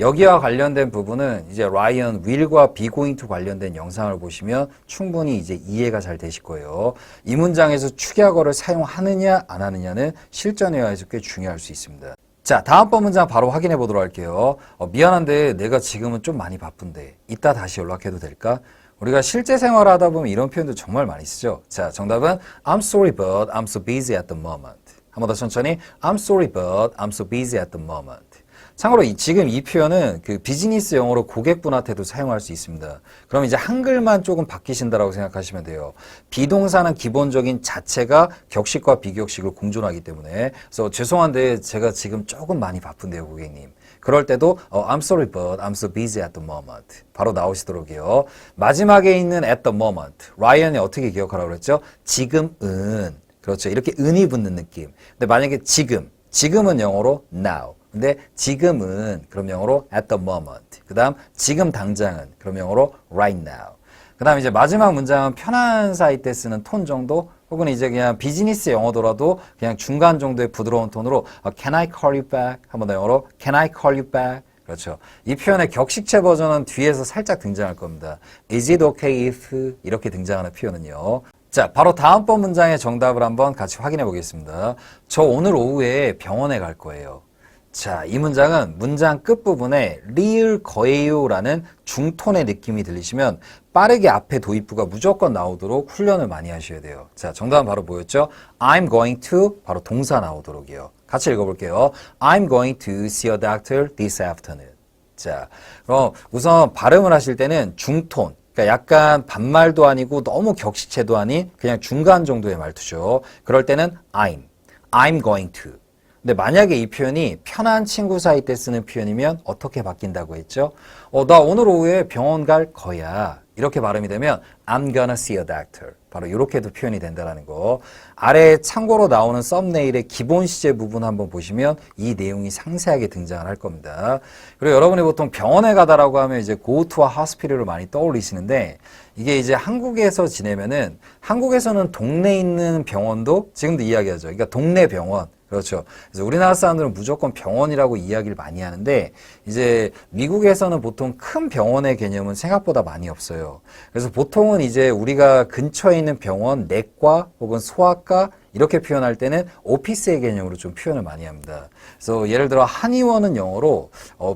여기와 관련된 부분은 이제 라이언 will과 be going to 관련된 영상을 보시면 충분히 이제 이해가 잘 되실 거예요. 이 문장에서 축약어를 사용하느냐 안 하느냐는 실전 회화에서 꽤 중요할 수 있습니다. 자, 다음번 문장 바로 확인해 보도록 할게요. 미안한데 내가 지금은 좀 많이 바쁜데 이따 다시 연락해도 될까? 우리가 실제 생활을 하다 보면 이런 표현도 정말 많이 쓰죠. 자, 정답은 I'm sorry but I'm so busy at the moment. 한 번 더 천천히 I'm sorry but I'm so busy at the moment. 참고로 지금 이 표현은 그 비즈니스 용어로 고객분한테도 사용할 수 있습니다. 그럼 이제 한글만 조금 바뀌신다라고 생각하시면 돼요. 비동사는 기본적인 자체가 격식과 비격식을 공존하기 때문에 그래서 죄송한데 제가 지금 조금 많이 바쁜데요, 고객님. 그럴 때도 I'm sorry but I'm so busy at the moment. 바로 나오시도록요. 마지막에 있는 at the moment. 라이언이 어떻게 기억하라고 그랬죠? 지금은. 그렇죠. 이렇게 은이 붙는 느낌. 근데 만약에 지금은 영어로 now. 근데 지금은 그럼 영어로 at the moment. 그 다음 지금 당장은 그럼 영어로 right now. 그 다음 이제 마지막 문장은 편한 사이 때 쓰는 톤 정도 혹은 이제 그냥 비즈니스 영어더라도 그냥 중간 정도의 부드러운 톤으로 Can I call you back? 한 번 더 영어로 Can I call you back? 그렇죠. 이 표현의 격식체 버전은 뒤에서 살짝 등장할 겁니다. Is it okay if? 이렇게 등장하는 표현은요. 자, 바로 다음번 문장의 정답을 한번 같이 확인해 보겠습니다. 저 오늘 오후에 병원에 갈 거예요. 자, 이 문장은 문장 끝부분에 리을 거예요라는 중톤의 느낌이 들리시면 빠르게 앞에 도입부가 무조건 나오도록 훈련을 많이 하셔야 돼요. 자, 정답은 바로 뭐였죠? I'm going to 바로 동사 나오도록이요. 같이 읽어볼게요. I'm going to see a doctor this afternoon. 자, 그럼 우선 발음을 하실 때는 중톤, 그러니까 약간 반말도 아니고 너무 격식체도 아닌 그냥 중간 정도의 말투죠. 그럴 때는 I'm going to. 근데 만약에 이 표현이 편한 친구 사이 때 쓰는 표현이면 어떻게 바뀐다고 했죠? 나 오늘 오후에 병원 갈 거야. 이렇게 발음이 되면 I'm gonna see a doctor. 바로 이렇게도 표현이 된다는 거. 아래 참고로 나오는 썸네일의 기본 시제 부분 한번 보시면 이 내용이 상세하게 등장을 할 겁니다. 그리고 여러분이 보통 병원에 가다라고 하면 이제 go to와 hospital을 많이 떠올리시는데 이게 이제 한국에서 지내면은 한국에서는 동네에 있는 병원도 지금도 이야기하죠. 그러니까 동네 병원. 그렇죠. 그래서 우리나라 사람들은 무조건 병원이라고 이야기를 많이 하는데 이제 미국에서는 보통 큰 병원의 개념은 생각보다 많이 없어요. 그래서 보통은 이제 우리가 근처에 있는 병원, 내과 혹은 소아과 이렇게 표현할 때는 오피스의 개념으로 좀 표현을 많이 합니다. 그래서 예를 들어 한의원은 영어로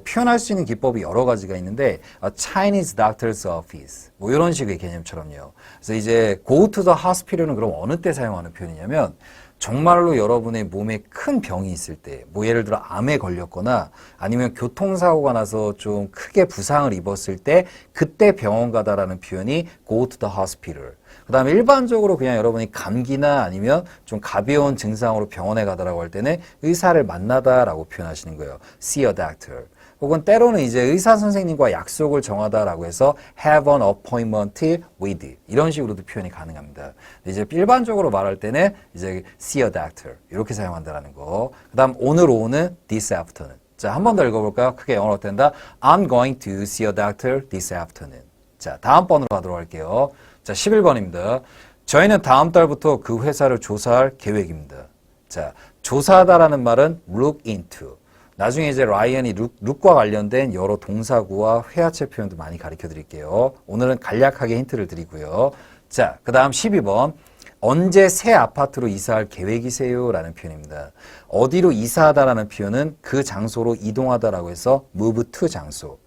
표현할 수 있는 기법이 여러 가지가 있는데 Chinese doctor's office 뭐 이런 식의 개념처럼요. 그래서 이제 go to the hospital은 그럼 어느 때 사용하는 표현이냐면 정말로 여러분의 몸에 큰 병이 있을 때, 뭐 예를 들어 암에 걸렸거나 아니면 교통사고가 나서 좀 크게 부상을 입었을 때 그때 병원 가다라는 표현이 go to the hospital. 그 다음에 일반적으로 그냥 여러분이 감기나 아니면 좀 가벼운 증상으로 병원에 가다라고 할 때는 의사를 만나다라고 표현하시는 거예요. see a doctor. 혹은 때로는 이제 의사 선생님과 약속을 정하다라고 해서 have an appointment with 이런 식으로도 표현이 가능합니다. 이제 일반적으로 말할 때는 이제 see a doctor 이렇게 사용한다라는 거. 그다음 오늘 오후는 this afternoon. 자, 한 번 더 읽어볼까요? 크게 영어로 된다. I'm going to see a doctor this afternoon. 자, 다음 번으로 가도록 할게요. 자, 11번입니다. 저희는 다음 달부터 그 회사를 조사할 계획입니다. 자, 조사하다라는 말은 look into. 나중에 이제 라이언이 룩과 관련된 여러 동사구와 회화체 표현도 많이 가르쳐 드릴게요. 오늘은 간략하게 힌트를 드리고요. 자, 그 다음 12번. 언제 새 아파트로 이사할 계획이세요? 라는 표현입니다. 어디로 이사하다라는 표현은 그 장소로 이동하다라고 해서 move to 장소.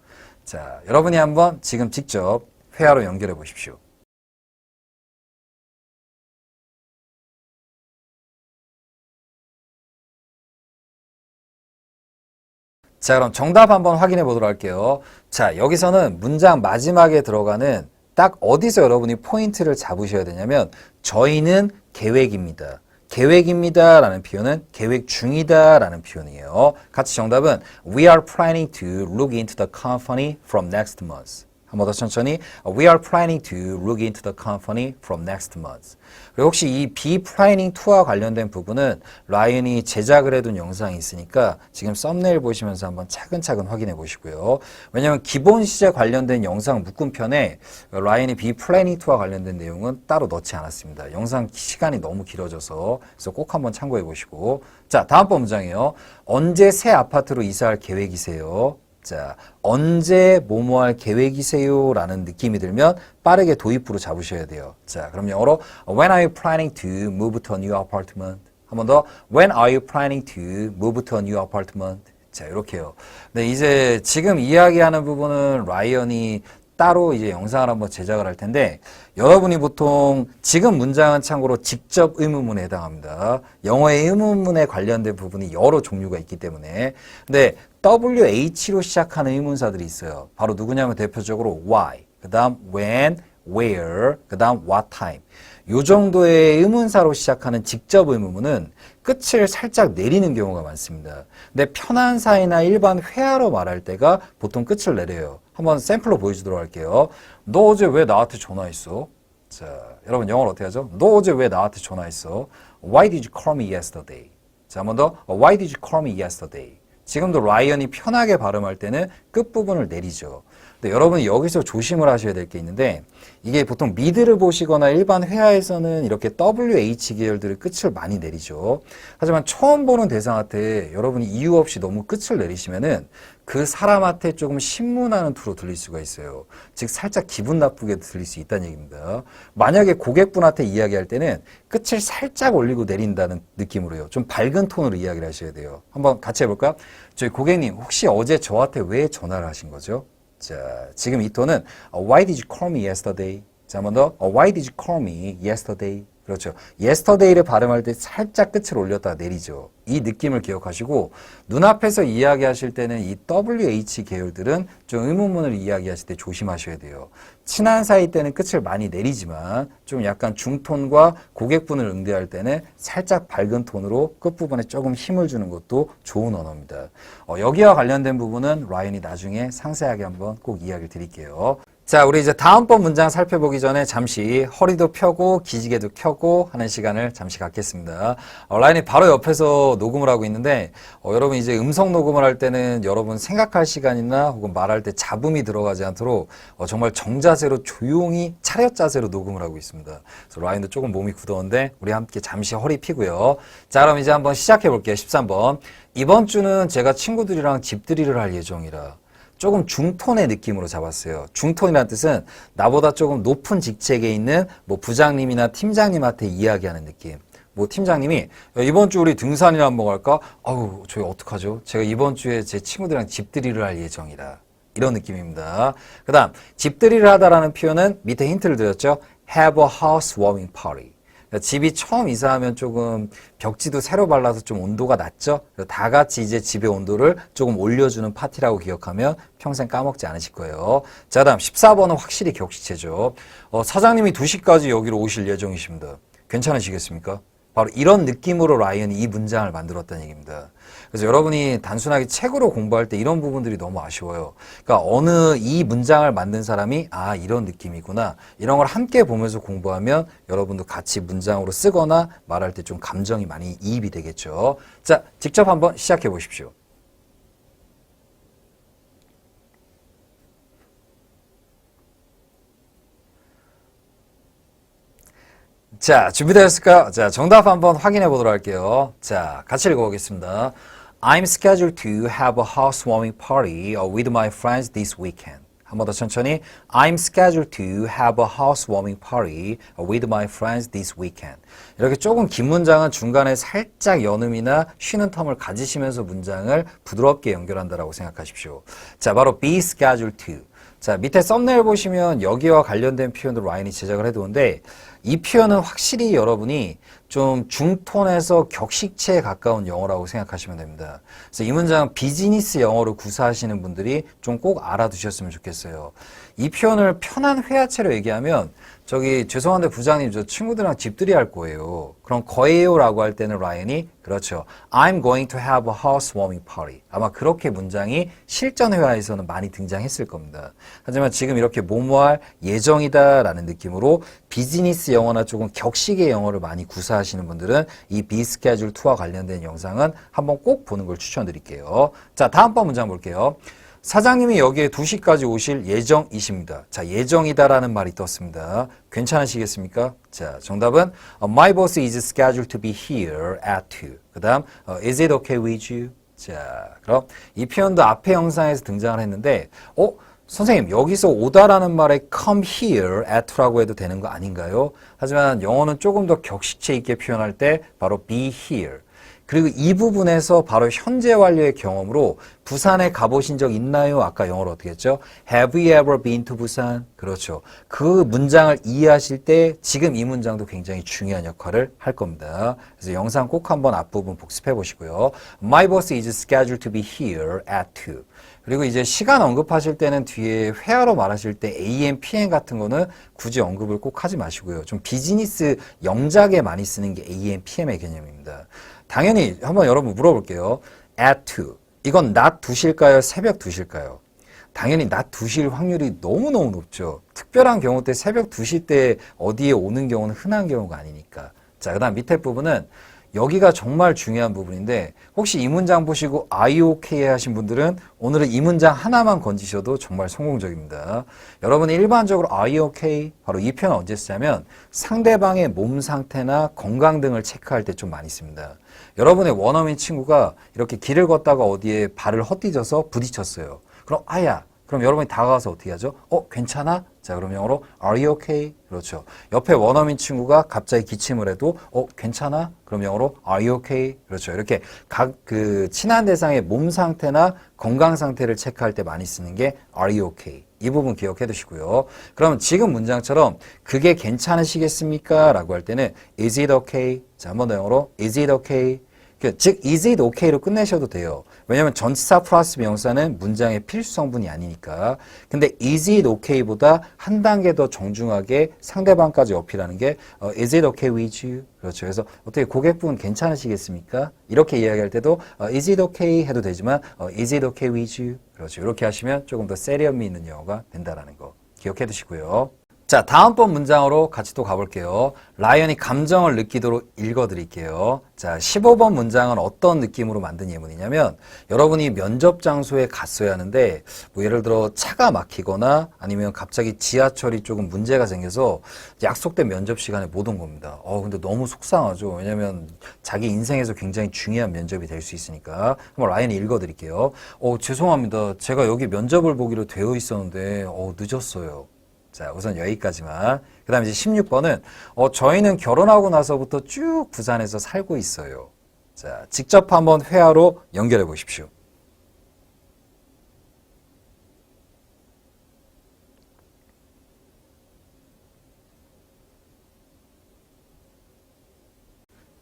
자, 여러분이 한번 지금 직접 회화로 연결해 보십시오. 자, 그럼 정답 한번 확인해 보도록 할게요. 자, 여기서는 문장 마지막에 들어가는 딱 어디서 여러분이 포인트를 잡으셔야 되냐면 저희는 계획입니다. 계획입니다 라는 표현은 계획 중이다 라는 표현이에요. 같이 정답은 We are planning to look into the company from next month. 한 번 더 천천히 We are planning to look into the company from next month. 그리고 혹시 이 be planning to와 관련된 부분은 라이언이 제작을 해둔 영상이 있으니까 지금 썸네일 보시면서 한번 차근차근 확인해 보시고요. 왜냐하면 기본 시제 관련된 영상 묶음편에 라이언이 be planning to와 관련된 내용은 따로 넣지 않았습니다. 영상 시간이 너무 길어져서 그래서 꼭 한번 참고해 보시고 자, 다음번 문장이에요. 언제 새 아파트로 이사할 계획이세요? 자, 언제 뭐뭐 할 계획이세요? 라는 느낌이 들면 빠르게 도입부로 잡으셔야 돼요. 자, 그럼 영어로 When are you planning to move to a new apartment? 한 번 더 When are you planning to move to a new apartment? 자, 이렇게요. 네, 이제 지금 이야기하는 부분은 라이언이 따로 이제 영상을 한번 제작을 할 텐데 여러분이 보통 지금 문장은 참고로 직접 의문문에 해당합니다. 영어의 의문문에 관련된 부분이 여러 종류가 있기 때문에 근데 WH로 시작하는 의문사들이 있어요. 바로 누구냐면 대표적으로 why, 그 다음 when, where, 그 다음 what time. 요 정도의 의문사로 시작하는 직접 의문문은 끝을 살짝 내리는 경우가 많습니다. 근데 편한사이나 일반 회화로 말할 때가 보통 끝을 내려요. 한번 샘플로 보여주도록 할게요. 너 어제 왜 나한테 전화했어? 자, 여러분 영어로 어떻게 하죠? 너 어제 왜 나한테 전화했어? Why did you call me yesterday? 자, 한 번 더. Why did you call me yesterday? 지금도 라이언이 편하게 발음할 때는 끝부분을 내리죠. 근데 여러분이 여기서 조심을 하셔야 될 게 있는데 이게 보통 미드를 보시거나 일반 회화에서는 이렇게 WH 계열들의 끝을 많이 내리죠. 하지만 처음 보는 대상한테 여러분이 이유 없이 너무 끝을 내리시면은 그 사람한테 조금 신문하는 투로 들릴 수가 있어요. 즉 살짝 기분 나쁘게 들릴 수 있다는 얘기입니다. 만약에 고객분한테 이야기할 때는 끝을 살짝 올리고 내린다는 느낌으로요. 좀 밝은 톤으로 이야기를 하셔야 돼요. 한번 같이 해볼까요? 저희 고객님 혹시 어제 저한테 왜 전화를 하신 거죠? 자, 지금 이 톤은 Why did you call me yesterday? 자, 한 번 더 Why did you call me yesterday? 그렇죠. yesterday를 발음할 때 살짝 끝을 올렸다가 내리죠. 이 느낌을 기억하시고 눈앞에서 이야기하실 때는 이 WH 계열들은 좀 의문문을 이야기하실 때 조심하셔야 돼요. 친한 사이 때는 끝을 많이 내리지만 좀 약간 중톤과 고객분을 응대할 때는 살짝 밝은 톤으로 끝부분에 조금 힘을 주는 것도 좋은 언어입니다. 여기와 관련된 부분은 라이언이 나중에 상세하게 한번 꼭 이야기를 드릴게요. 자, 우리 이제 다음번 문장 살펴보기 전에 잠시 허리도 펴고 기지개도 켜고 하는 시간을 잠시 갖겠습니다. 라인이 바로 옆에서 녹음을 하고 있는데 여러분 이제 음성 녹음을 할 때는 여러분 생각할 시간이나 혹은 말할 때 잡음이 들어가지 않도록 정말 정자세로 조용히 차렷 자세로 녹음을 하고 있습니다. 그래서 라인도 조금 몸이 굳었는데 우리 함께 잠시 허리 피고요. 자, 그럼 이제 한번 시작해 볼게요. 13번. 이번 주는 제가 친구들이랑 집들이를 할 예정이라. 조금 중톤의 느낌으로 잡았어요. 중톤이라는 뜻은 나보다 조금 높은 직책에 있는 뭐 부장님이나 팀장님한테 이야기하는 느낌. 뭐 팀장님이 이번 주 우리 등산이나 한번 갈까? 아우, 저희 어떡하죠? 제가 이번 주에 제 친구들이랑 집들이를 할 예정이라. 이런 느낌입니다. 그 다음 집들이를 하다라는 표현은 밑에 힌트를 드렸죠. Have a housewarming party. 집이 처음 이사하면 조금 벽지도 새로 발라서 좀 온도가 낮죠? 다 같이 이제 집의 온도를 조금 올려주는 파티라고 기억하면 평생 까먹지 않으실 거예요. 자, 다음 14번은 확실히 격시체죠. 사장님이 2시까지 여기로 오실 예정이십니다. 괜찮으시겠습니까? 바로 이런 느낌으로 라이언이 이 문장을 만들었다는 얘기입니다. 그래서 여러분이 단순하게 책으로 공부할 때 이런 부분들이 너무 아쉬워요. 그러니까 어느 이 문장을 만든 사람이 아, 이런 느낌이구나. 이런 걸 함께 보면서 공부하면 여러분도 같이 문장으로 쓰거나 말할 때 좀 감정이 많이 이입이 되겠죠. 자, 직접 한번 시작해 보십시오. 자, 준비되셨을까요? 자, 정답 한번 확인해 보도록 할게요. 자, 같이 읽어보겠습니다. I'm scheduled to have a housewarming party with my friends this weekend. 한 번 더 천천히. I'm scheduled to have a housewarming party with my friends this weekend. 이렇게 조금 긴 문장은 중간에 살짝 연음이나 쉬는 텀을 가지시면서 문장을 부드럽게 연결한다라고 생각하십시오. 자, 바로 be scheduled to. 자, 밑에 썸네일 보시면 여기와 관련된 표현으로 라인이 제작을 해두는데 이 표현은 확실히 여러분이 좀 중톤에서 격식체에 가까운 영어라고 생각하시면 됩니다. 그래서 이 문장 비즈니스 영어로 구사하시는 분들이 좀 꼭 알아두셨으면 좋겠어요. 이 표현을 편한 회화체로 얘기하면 저기 죄송한데 부장님 저 친구들이랑 집들이 할 거예요. 그럼 거예요 라고 할 때는 라이언이 그렇죠. I'm going to have a housewarming party. 아마 그렇게 문장이 실전 회화에서는 많이 등장했을 겁니다. 하지만 지금 이렇게 뭐뭐할 예정이다 라는 느낌으로 비즈니스 영어나 조금 격식의 영어를 많이 구사하시는 분들은 이 be schedule to와 관련된 영상은 한번 꼭 보는 걸 추천드릴게요. 자, 다음번 문장 볼게요. 사장님이 여기에 2시까지 오실 예정이십니다. 자, 예정이다라는 말이 떴습니다. 괜찮으시겠습니까? 자, 정답은 My boss is scheduled to be here at 2. 그 다음 Is it okay with you? 자, 그럼 이 표현도 앞에 영상에서 등장을 했는데 선생님 여기서 오다라는 말에 come here at라고 해도 되는 거 아닌가요? 하지만 영어는 조금 더 격식체 있게 표현할 때 바로 be here. 그리고 이 부분에서 바로 현재 완료의 경험으로 부산에 가보신 적 있나요? 아까 영어로 어떻게 했죠? Have you ever been to 부산? 그렇죠. 그 문장을 이해하실 때 지금 이 문장도 굉장히 중요한 역할을 할 겁니다. 그래서 영상 꼭 한번 앞부분 복습해 보시고요. My boss is scheduled to be here at 2. 그리고 이제 시간 언급하실 때는 뒤에 회화로 말하실 때 AM, PM 같은 거는 굳이 언급을 꼭 하지 마시고요. 좀 비즈니스 영작에 많이 쓰는 게 AM, PM의 개념입니다. 당연히 한번 여러분 물어볼게요. at 2. 이건 낮 2시일까요? 새벽 2시일까요? 당연히 낮 2시일 확률이 너무너무 높죠. 특별한 경우 때 새벽 2시 때 어디에 오는 경우는 흔한 경우가 아니니까. 자, 그 다음 밑에 부분은 여기가 정말 중요한 부분인데 혹시 이 문장 보시고 Are you okay 하신 분들은 오늘은 이 문장 하나만 건지셔도 정말 성공적입니다. 여러분이 일반적으로 Are you okay? 바로 이 표현 언제 쓰냐면 상대방의 몸 상태나 건강 등을 체크할 때 좀 많이 씁니다. 여러분의 원어민 친구가 이렇게 길을 걷다가 어디에 발을 헛디뎌서 부딪혔어요. 그럼 아야. 그럼 여러분이 다가가서 어떻게 하죠? 괜찮아? 자, 그럼 영어로 Are you okay? 그렇죠. 옆에 원어민 친구가 갑자기 기침을 해도 괜찮아? 그럼 영어로 Are you okay? 그렇죠. 이렇게 각 친한 대상의 몸 상태나 건강 상태를 체크할 때 많이 쓰는 게 Are you okay? 이 부분 기억해 두시고요. 그럼 지금 문장처럼 그게 괜찮으시겠습니까? 라고 할 때는 Is it okay? 자, 한 번 더 영어로 Is it okay? 즉 is it okay로 끝내셔도 돼요. 왜냐하면 전치사 플러스 명사는 문장의 필수 성분이 아니니까. 근데 is it okay보다 한 단계 더 정중하게 상대방까지 어필하는 게 is it okay with you? 그렇죠. 그래서 어떻게 고객분 괜찮으시겠습니까? 이렇게 이야기할 때도 is it okay 해도 되지만 is it okay with you? 그렇죠. 이렇게 하시면 조금 더 세련미 있는 영어가 된다라는 거 기억해 두시고요. 자, 다음번 문장으로 같이 또 가볼게요. 라이언이 감정을 느끼도록 읽어드릴게요. 자, 15번 문장은 어떤 느낌으로 만든 예문이냐면 여러분이 면접 장소에 갔어야 하는데 뭐 예를 들어 차가 막히거나 아니면 갑자기 지하철이 조금 문제가 생겨서 약속된 면접 시간에 못 온 겁니다. 근데 너무 속상하죠. 왜냐면 자기 인생에서 굉장히 중요한 면접이 될 수 있으니까. 한번 라이언이 읽어드릴게요. 죄송합니다. 제가 여기 면접을 보기로 되어 있었는데 늦었어요. 자, 우선 여기까지만. 그 다음에 이제 16번은, 저희는 결혼하고 나서부터 쭉 부산에서 살고 있어요. 자, 직접 한번 회화로 연결해 보십시오.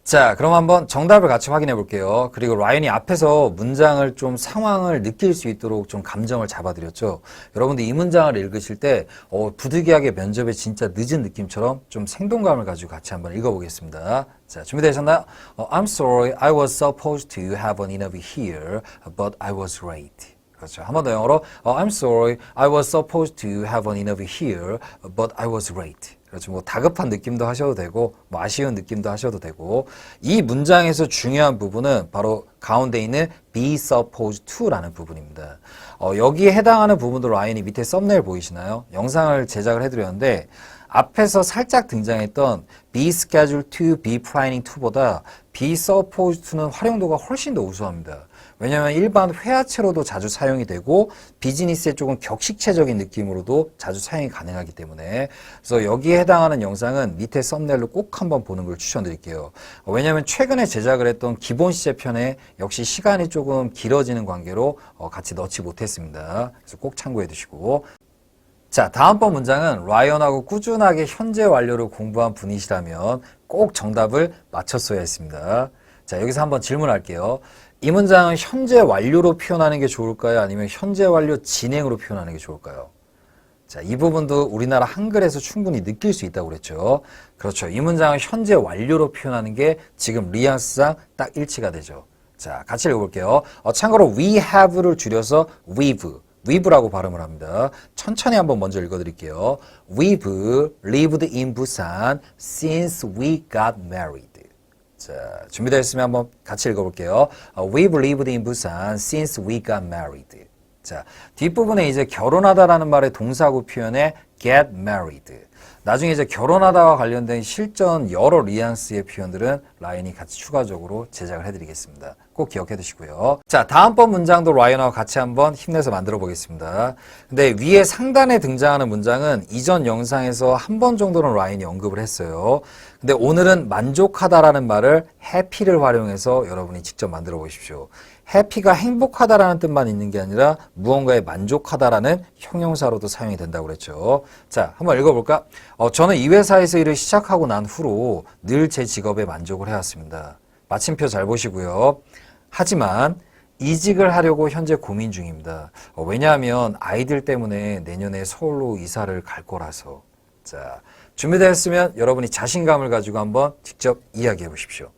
자, 그럼 한번 정답을 같이 확인해 볼게요. 그리고 라이언이 앞에서 문장을 좀 상황을 느낄 수 있도록 좀 감정을 잡아드렸죠. 여러분들 이 문장을 읽으실 때 부득이하게 면접에 진짜 늦은 느낌처럼 좀 생동감을 가지고 같이 한번 읽어보겠습니다. 자, 준비되셨나요? I'm sorry, I was supposed to have an interview here, but I was late. 그렇죠. 한 번 더 영어로 I'm sorry, I was supposed to have an interview here, but I was late. 그렇죠. 뭐 다급한 느낌도 하셔도 되고 뭐 아쉬운 느낌도 하셔도 되고 이 문장에서 중요한 부분은 바로 가운데 있는 be supposed to라는 부분입니다. 여기에 해당하는 부분도 라인이 밑에 썸네일 보이시나요? 영상을 제작을 해드렸는데 앞에서 살짝 등장했던 be scheduled to, be planning to보다 be supposed to는 활용도가 훨씬 더 우수합니다. 왜냐하면 일반 회화체로도 자주 사용이 되고 비즈니스의 조금 격식체적인 느낌으로도 자주 사용이 가능하기 때문에 그래서 여기에 해당하는 영상은 밑에 썸네일로 꼭 한번 보는 걸 추천드릴게요. 왜냐하면 최근에 제작을 했던 기본 시제 편에 역시 시간이 조금 길어지는 관계로 같이 넣지 못했습니다. 그래서 꼭 참고해 두시고 자, 다음번 문장은 라이언하고 꾸준하게 현재 완료를 공부한 분이시라면 꼭 정답을 맞췄어야 했습니다. 자, 여기서 한번 질문할게요. 이 문장은 현재 완료로 표현하는 게 좋을까요? 아니면 현재 완료 진행으로 표현하는 게 좋을까요? 자, 이 부분도 우리나라 한글에서 충분히 느낄 수 있다고 그랬죠. 그렇죠. 이 문장은 현재 완료로 표현하는 게 지금 뉘앙스상 딱 일치가 되죠. 자, 같이 읽어볼게요. 참고로 we have를 줄여서 we've라고 발음을 합니다. 천천히 한번 먼저 읽어드릴게요. We've lived in Busan since we got married. 자, 준비되었으면 한번 같이 읽어볼게요. We've lived in Busan since we got married. 자, 뒷부분에 이제 결혼하다라는 말의 동사구 표현에 get married. 나중에 이제 결혼하다와 관련된 실전 여러 뉘앙스의 표현들은 라이언이 같이 추가적으로 제작을 해드리겠습니다. 꼭 기억해 두시고요. 자, 다음번 문장도 라이언하고 같이 한번 힘내서 만들어 보겠습니다. 근데 위에 상단에 등장하는 문장은 이전 영상에서 한 번 정도는 라이언이 언급을 했어요. 근데 오늘은 만족하다라는 말을 happy를 활용해서 여러분이 직접 만들어 보십시오. 해피가 행복하다라는 뜻만 있는 게 아니라 무언가에 만족하다라는 형용사로도 사용이 된다고 그랬죠. 자, 한번 읽어볼까? 저는 이 회사에서 일을 시작하고 난 후로 늘 제 직업에 만족을 해왔습니다. 마침표 잘 보시고요. 하지만 이직을 하려고 현재 고민 중입니다. 왜냐하면 아이들 때문에 내년에 서울로 이사를 갈 거라서. 자, 준비되었으면 여러분이 자신감을 가지고 한번 직접 이야기해 보십시오.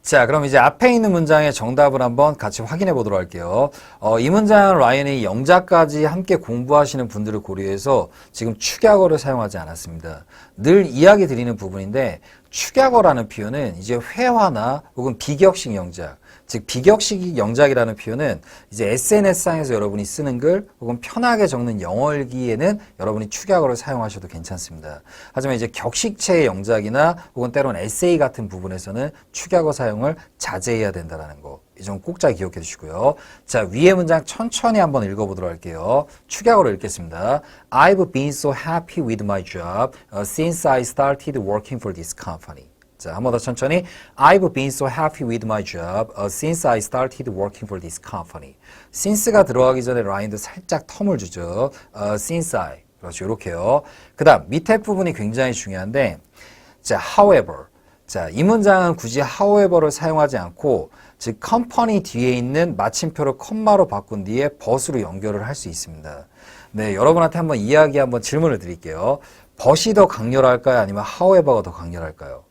자, 그럼 이제 앞에 있는 문장의 정답을 한번 같이 확인해 보도록 할게요. 이 문장은 라이언이 영작까지 함께 공부하시는 분들을 고려해서 지금 축약어를 사용하지 않았습니다. 늘 이야기 드리는 부분인데 축약어라는 표현은 이제 회화나 혹은 비격식 영작, 즉 비격식 영작이라는 표현은 이제 SNS상에서 여러분이 쓰는 글 혹은 편하게 적는 영어 일기에는 여러분이 축약어를 사용하셔도 괜찮습니다. 하지만 이제 격식체의 영작이나 혹은 때로는 에세이 같은 부분에서는 축약어 사용을 자제해야 된다는 거. 이 점 꼭 잘 기억해 주시고요. 자, 위의 문장 천천히 한번 읽어보도록 할게요. 축약어로 읽겠습니다. I've been so happy with my job since I started working for this company. 자, 한 번 더 천천히. I've been so happy with my job since I started working for this company. since가 들어가기 전에 라인도 살짝 텀을 주죠. since I. 그렇죠. 이렇게요. 그 다음 밑에 부분이 굉장히 중요한데 자, however. 자, 이 문장은 굳이 however를 사용하지 않고 즉 company 뒤에 있는 마침표를 컴마로 바꾼 뒤에 but으로 연결을 할 수 있습니다. 네, 여러분한테 한번 한번 질문을 드릴게요. but이 더 강렬할까요? 아니면 however가 더 강렬할까요?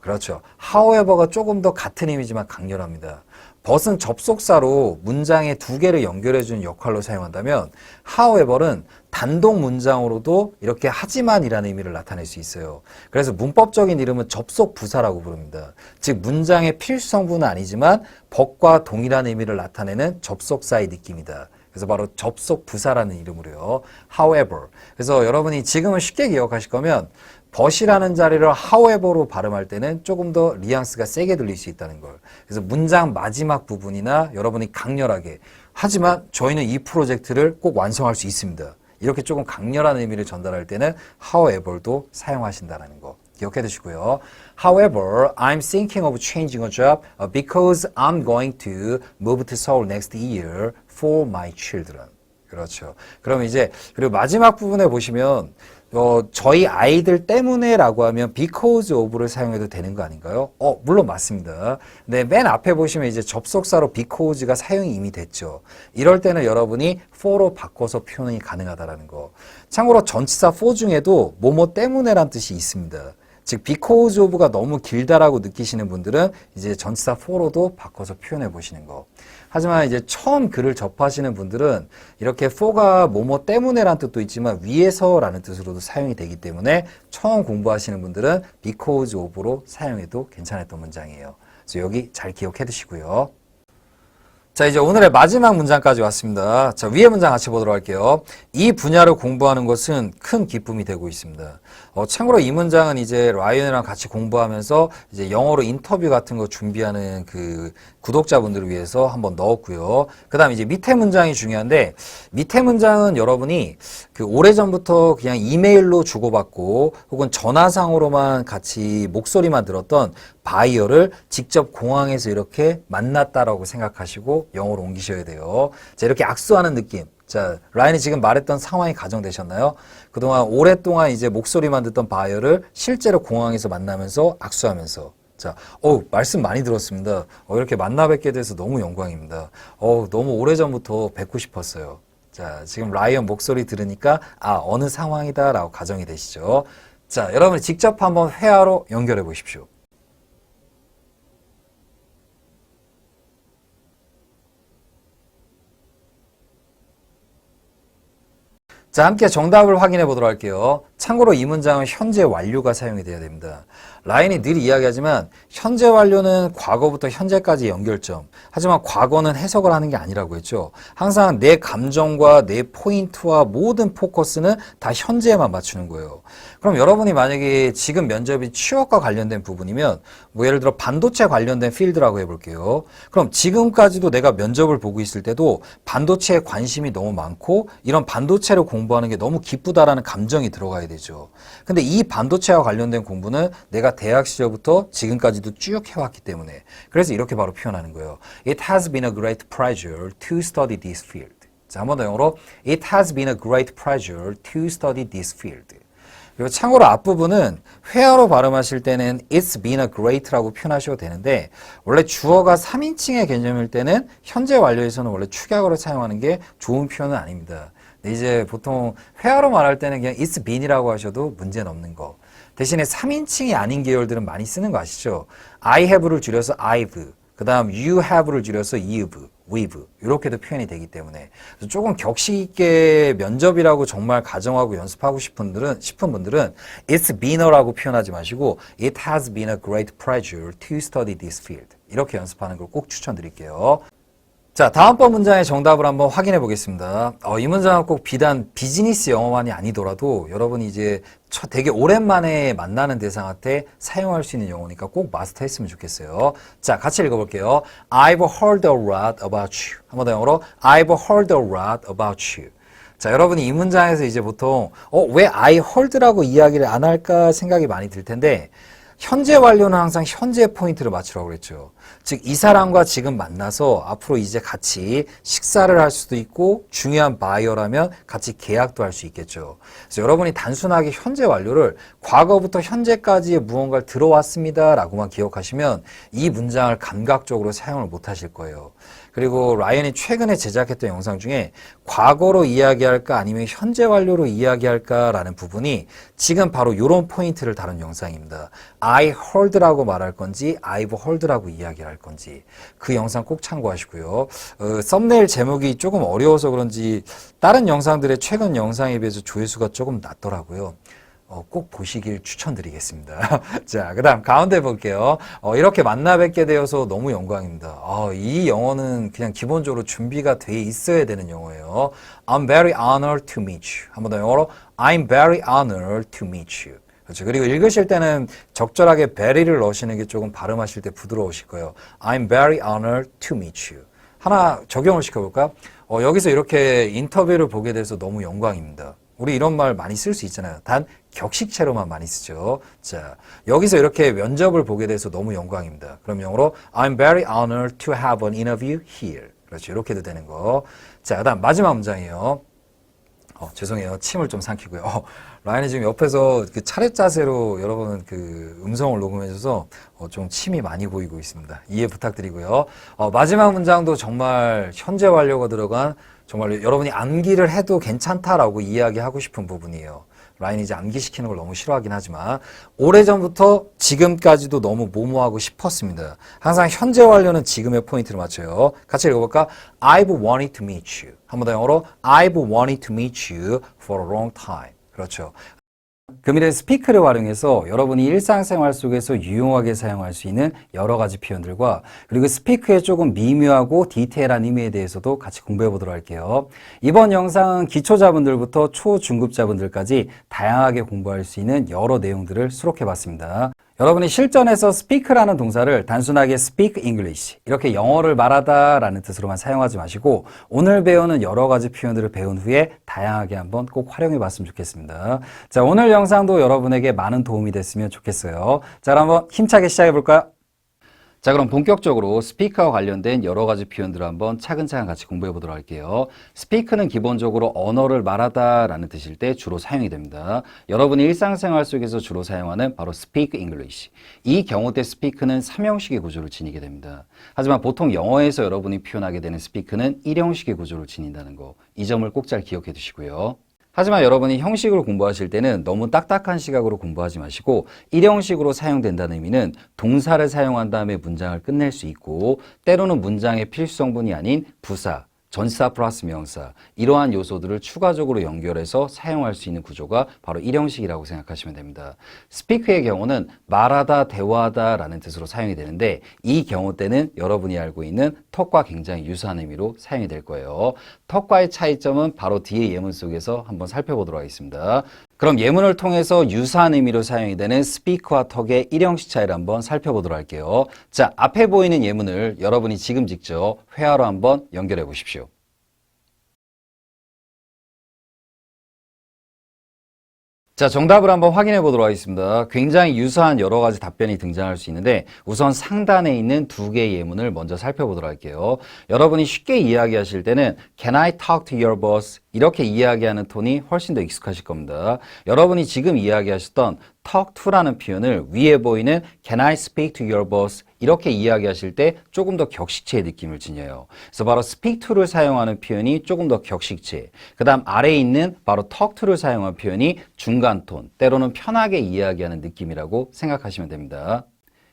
그렇죠. however가 조금 더 같은 의미지만 강렬합니다. but은 접속사로 문장의 두 개를 연결해주는 역할로 사용한다면 however는 단독 문장으로도 이렇게 하지만이라는 의미를 나타낼 수 있어요. 그래서 문법적인 이름은 접속 부사라고 부릅니다. 즉 문장의 필수 성분은 아니지만 but과 동일한 의미를 나타내는 접속사의 느낌이다. 그래서 바로 접속 부사라는 이름으로요. however. 그래서 여러분이 지금은 쉽게 기억하실 거면 but이라는 자리를 however로 발음할 때는 조금 더 뉘앙스가 세게 들릴 수 있다는 걸. 그래서 문장 마지막 부분이나 여러분이 강렬하게 하지만 저희는 이 프로젝트를 꼭 완성할 수 있습니다. 이렇게 조금 강렬한 의미를 전달할 때는 however도 사용하신다는 거 기억해 두시고요. However, I'm thinking of changing a job because I'm going to move to Seoul next year for my children. 그렇죠. 그럼 이제 그리고 마지막 부분에 보시면 저희 아이들 때문에라고 하면 because of를 사용해도 되는 거 아닌가요? 물론 맞습니다. 네, 맨 앞에 보시면 이제 접속사로 because가 사용이 이미 됐죠. 이럴 때는 여러분이 for로 바꿔서 표현이 가능하다라는 거. 참고로 전치사 for 중에도 뭐뭐 때문에란 뜻이 있습니다. 즉 because of가 너무 길다라고 느끼시는 분들은 이제 전치사 for로도 바꿔서 표현해 보시는 거. 하지만 이제 처음 글을 접하시는 분들은 이렇게 for가 뭐뭐 때문에란 뜻도 있지만 위에서라는 뜻으로도 사용이 되기 때문에 처음 공부하시는 분들은 because of로 사용해도 괜찮았던 문장이에요. 그래서 여기 잘 기억해 두시고요. 자, 이제 오늘의 마지막 문장까지 왔습니다. 자, 위의 문장 같이 보도록 할게요. 이 분야를 공부하는 것은 큰 기쁨이 되고 있습니다. 참고로 이 문장은 이제 라이언이랑 같이 공부하면서 이제 영어로 인터뷰 같은 거 준비하는 그 구독자분들을 위해서 한번 넣었고요. 그 다음 이제 밑에 문장이 중요한데, 밑에 문장은 여러분이 그 오래전부터 그냥 이메일로 주고받고 혹은 전화상으로만 같이 목소리만 들었던 바이어를 직접 공항에서 이렇게 만났다라고 생각하시고 영어로 옮기셔야 돼요. 자, 이렇게 악수하는 느낌. 자, 라인이 지금 말했던 상황이 가정되셨나요? 그동안 오랫동안 이제 목소리만 듣던 바이어를 실제로 공항에서 만나면서 악수하면서. 자, 말씀 많이 들었습니다. 이렇게 만나 뵙게 돼서 너무 영광입니다. 너무 오래전부터 뵙고 싶었어요. 자, 지금 라이언 목소리 들으니까, 어느 상황이다라고 가정이 되시죠? 자, 여러분이 직접 한번 회화로 연결해 보십시오. 자, 함께 정답을 확인해 보도록 할게요. 참고로 이 문장은 현재 완료가 사용이 돼야 됩니다. 라인이 늘 이야기하지만 현재 완료는 과거부터 현재까지 연결점. 하지만 과거는 해석을 하는 게 아니라고 했죠. 항상 내 감정과 내 포인트와 모든 포커스는 다 현재에만 맞추는 거예요. 그럼 여러분이 만약에 지금 면접이 취업과 관련된 부분이면 뭐 예를 들어 반도체 관련된 필드라고 해볼게요. 그럼 지금까지도 내가 면접을 보고 있을 때도 반도체에 관심이 너무 많고 이런 반도체를 공부하는 게 너무 기쁘다라는 감정이 들어가야 되죠. 근데 이 반도체와 관련된 공부는 내가 대학 시절부터 지금까지도 쭉 해왔기 때문에 그래서 이렇게 바로 표현하는 거예요. It has been a great pleasure to study this field. 자, 한 번 더 영어로 It has been a great pleasure to study this field. 그리고 참고로 앞부분은 회화로 발음하실 때는 It's been a great라고 표현하셔도 되는데 원래 주어가 3인칭의 개념일 때는 현재 완료에서는 원래 축약어를 사용하는 게 좋은 표현은 아닙니다. 이제 보통 회화로 말할 때는 그냥 it's been이라고 하셔도 문제는 없는 거. 대신에 3인칭이 아닌 계열들은 많이 쓰는 거 아시죠? I have를 줄여서 I've, 그 다음 you have를 줄여서 you've, we've 이렇게도 표현이 되기 때문에 조금 격식 있게 면접이라고 정말 가정하고 연습하고 싶은 분들은 it's been a라고 표현하지 마시고 it has been a great pleasure to study this field 이렇게 연습하는 걸 꼭 추천드릴게요. 자, 다음번 문장의 정답을 한번 확인해 보겠습니다. 이 문장은 꼭 비단 비즈니스 영어만이 아니더라도 여러분이 이제 되게 오랜만에 만나는 대상한테 사용할 수 있는 영어니까 꼭 마스터했으면 좋겠어요. 자, 같이 읽어볼게요. I've heard a lot about you. 한 번 더 영어로 I've heard a lot about you. 자, 여러분이 이 문장에서 이제 보통 왜 I heard라고 이야기를 안 할까 생각이 많이 들 텐데 현재 완료는 항상 현재 포인트를 맞추라고 그랬죠. 즉, 이 사람과 지금 만나서 앞으로 이제 같이 식사를 할 수도 있고 중요한 바이어라면 같이 계약도 할 수 있겠죠. 그래서 여러분이 단순하게 현재 완료를 과거부터 현재까지의 무언가를 들어왔습니다 라고만 기억하시면 이 문장을 감각적으로 사용을 못 하실 거예요. 그리고 라이언이 최근에 제작했던 영상 중에 과거로 이야기할까 아니면 현재 완료로 이야기할까라는 부분이 지금 바로 이런 포인트를 다룬 영상입니다. I heard라고 말할 건지 I've heard라고 이야기할 건지 그 영상 꼭 참고하시고요. 썸네일 제목이 조금 어려워서 그런지 다른 영상들의 최근 영상에 비해서 조회수가 조금 낮더라고요. 꼭 보시길 추천드리겠습니다. 자, 그 다음 가운데 볼게요. 이렇게 만나 뵙게 되어서 너무 영광입니다. 이 영어는 그냥 기본적으로 준비가 돼 있어야 되는 영어예요. I'm very honored to meet you. 한 번 더 영어로 I'm very honored to meet you. 그렇죠. 그리고 읽으실 때는 적절하게 very를 넣으시는 게 조금 발음하실 때 부드러우실 거예요. I'm very honored to meet you. 하나 적용을 시켜볼까? 여기서 이렇게 인터뷰를 보게 돼서 너무 영광입니다. 우리 이런 말 많이 쓸 수 있잖아요. 단 격식체로만 많이 쓰죠. 자, 여기서 이렇게 면접을 보게 돼서 너무 영광입니다. 그럼 영어로 I'm very honored to have an interview here. 그렇죠. 이렇게도 되는 거. 자, 그다음 마지막 문장이에요. 죄송해요. 침을 좀 삼키고요. 라인이 지금 옆에서 그 차렷 자세로 여러분 그 음성을 녹음해줘서 좀 침이 많이 고이고 있습니다. 이해 부탁드리고요. 마지막 문장도 정말 현재 완료가 들어간 정말 여러분이 암기를 해도 괜찮다라고 이야기하고 싶은 부분이에요. 라인이 이제 암기시키는 걸 너무 싫어하긴 하지만 오래전부터 지금까지도 너무 모모하고 싶었습니다. 항상 현재 완료는 지금의 포인트를 맞춰요. 같이 읽어볼까? I've wanted to meet you. 한 번 더 영어로 I've wanted to meet you for a long time. 그렇죠. 금일의 스피크를 활용해서 여러분이 일상생활 속에서 유용하게 사용할 수 있는 여러 가지 표현들과 그리고 스피크의 조금 미묘하고 디테일한 의미에 대해서도 같이 공부해 보도록 할게요. 이번 영상은 기초자분들부터 초중급자분들까지 다양하게 공부할 수 있는 여러 내용들을 수록해 봤습니다. 여러분이 실전에서 speak라는 동사를 단순하게 speak English, 이렇게 영어를 말하다 라는 뜻으로만 사용하지 마시고 오늘 배우는 여러 가지 표현들을 배운 후에 다양하게 한번 꼭 활용해 봤으면 좋겠습니다. 자, 오늘 영상도 여러분에게 많은 도움이 됐으면 좋겠어요. 자, 그럼 한번 힘차게 시작해 볼까요? 자, 그럼 본격적으로 스피크와 관련된 여러 가지 표현들을 한번 차근차근 같이 공부해 보도록 할게요. 스피크는 기본적으로 언어를 말하다 라는 뜻일 때 주로 사용이 됩니다. 여러분이 일상생활 속에서 주로 사용하는 바로 speak English. 이 경우 때 스피크는 3형식의 구조를 지니게 됩니다. 하지만 보통 영어에서 여러분이 표현하게 되는 스피크는 1형식의 구조를 지닌다는 거. 이 점을 꼭 잘 기억해 두시고요. 하지만 여러분이 형식을 공부하실 때는 너무 딱딱한 시각으로 공부하지 마시고 1형식으로 사용된다는 의미는 동사를 사용한 다음에 문장을 끝낼 수 있고 때로는 문장의 필수 성분이 아닌 부사, 전치사 플러스 명사 이러한 요소들을 추가적으로 연결해서 사용할 수 있는 구조가 바로 1형식이라고 생각하시면 됩니다. 스피크의 경우는 말하다, 대화하다 라는 뜻으로 사용이 되는데 이 경우 때는 여러분이 알고 있는 턱과 굉장히 유사한 의미로 사용이 될 거예요. 턱과의 차이점은 바로 뒤에 예문 속에서 한번 살펴보도록 하겠습니다. 그럼 예문을 통해서 유사한 의미로 사용이 되는 스피크와 턱의 1형식 차이를 한번 살펴보도록 할게요. 자, 앞에 보이는 예문을 여러분이 지금 직접 회화로 한번 연결해 보십시오. 자, 정답을 한번 확인해 보도록 하겠습니다. 굉장히 유사한 여러 가지 답변이 등장할 수 있는데 우선 상단에 있는 두 개의 예문을 먼저 살펴보도록 할게요. 여러분이 쉽게 이야기하실 때는 Can I talk to your boss? 이렇게 이야기하는 톤이 훨씬 더 익숙하실 겁니다. 여러분이 지금 이야기하셨던 talk to라는 표현을 위에 보이는 Can I speak to your boss? 이렇게 이야기하실 때 조금 더 격식체의 느낌을 지녀요. 그래서 바로 speak to를 사용하는 표현이 조금 더 격식체. 그 다음 아래에 있는 바로 talk to를 사용한 표현이 중간 톤, 때로는 편하게 이야기하는 느낌이라고 생각하시면 됩니다.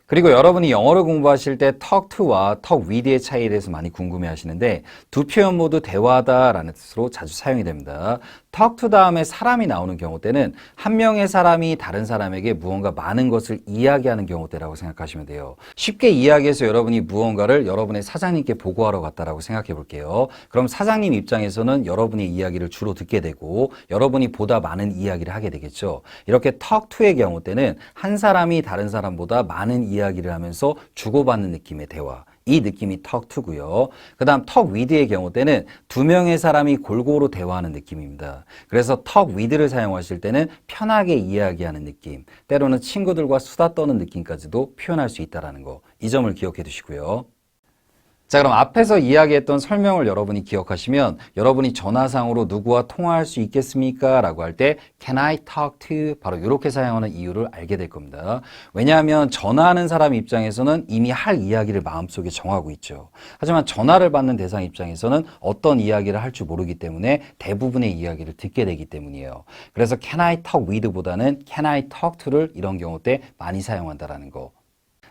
그리고 여러분이 영어를 공부하실 때 talk to와 talk with의 차이에 대해서 많이 궁금해 하시는데 두 표현 모두 대화하다 라는 뜻으로 자주 사용이 됩니다. talk to 다음에 사람이 나오는 경우 때는 한 명의 사람이 다른 사람에게 무언가 많은 것을 이야기하는 경우 때라고 생각하시면 돼요. 쉽게 이야기해서 여러분이 무언가를 여러분의 사장님께 보고하러 갔다라고 생각해 볼게요. 그럼 사장님 입장에서는 여러분의 이야기를 주로 듣게 되고 여러분이 보다 많은 이야기를 하게 되겠죠. 이렇게 talk to의 경우 때는 한 사람이 다른 사람보다 많은 이야기를 하면서 주고받는 느낌의 대화. 이 느낌이 talk to고요. 그 다음 talk with의 경우 때는 두 명의 사람이 골고루 대화하는 느낌입니다. 그래서 talk with를 사용하실 때는 편하게 이야기하는 느낌, 때로는 친구들과 수다 떠는 느낌까지도 표현할 수 있다는 거. 이 점을 기억해 두시고요. 자, 그럼 앞에서 이야기했던 설명을 여러분이 기억하시면 여러분이 전화상으로 누구와 통화할 수 있겠습니까? 라고 할 때 Can I talk to? 바로 이렇게 사용하는 이유를 알게 될 겁니다. 왜냐하면 전화하는 사람 입장에서는 이미 할 이야기를 마음속에 정하고 있죠. 하지만 전화를 받는 대상 입장에서는 어떤 이야기를 할 줄 모르기 때문에 대부분의 이야기를 듣게 되기 때문이에요. 그래서 Can I talk with? 보다는 Can I talk to를 이런 경우 때 많이 사용한다는 거.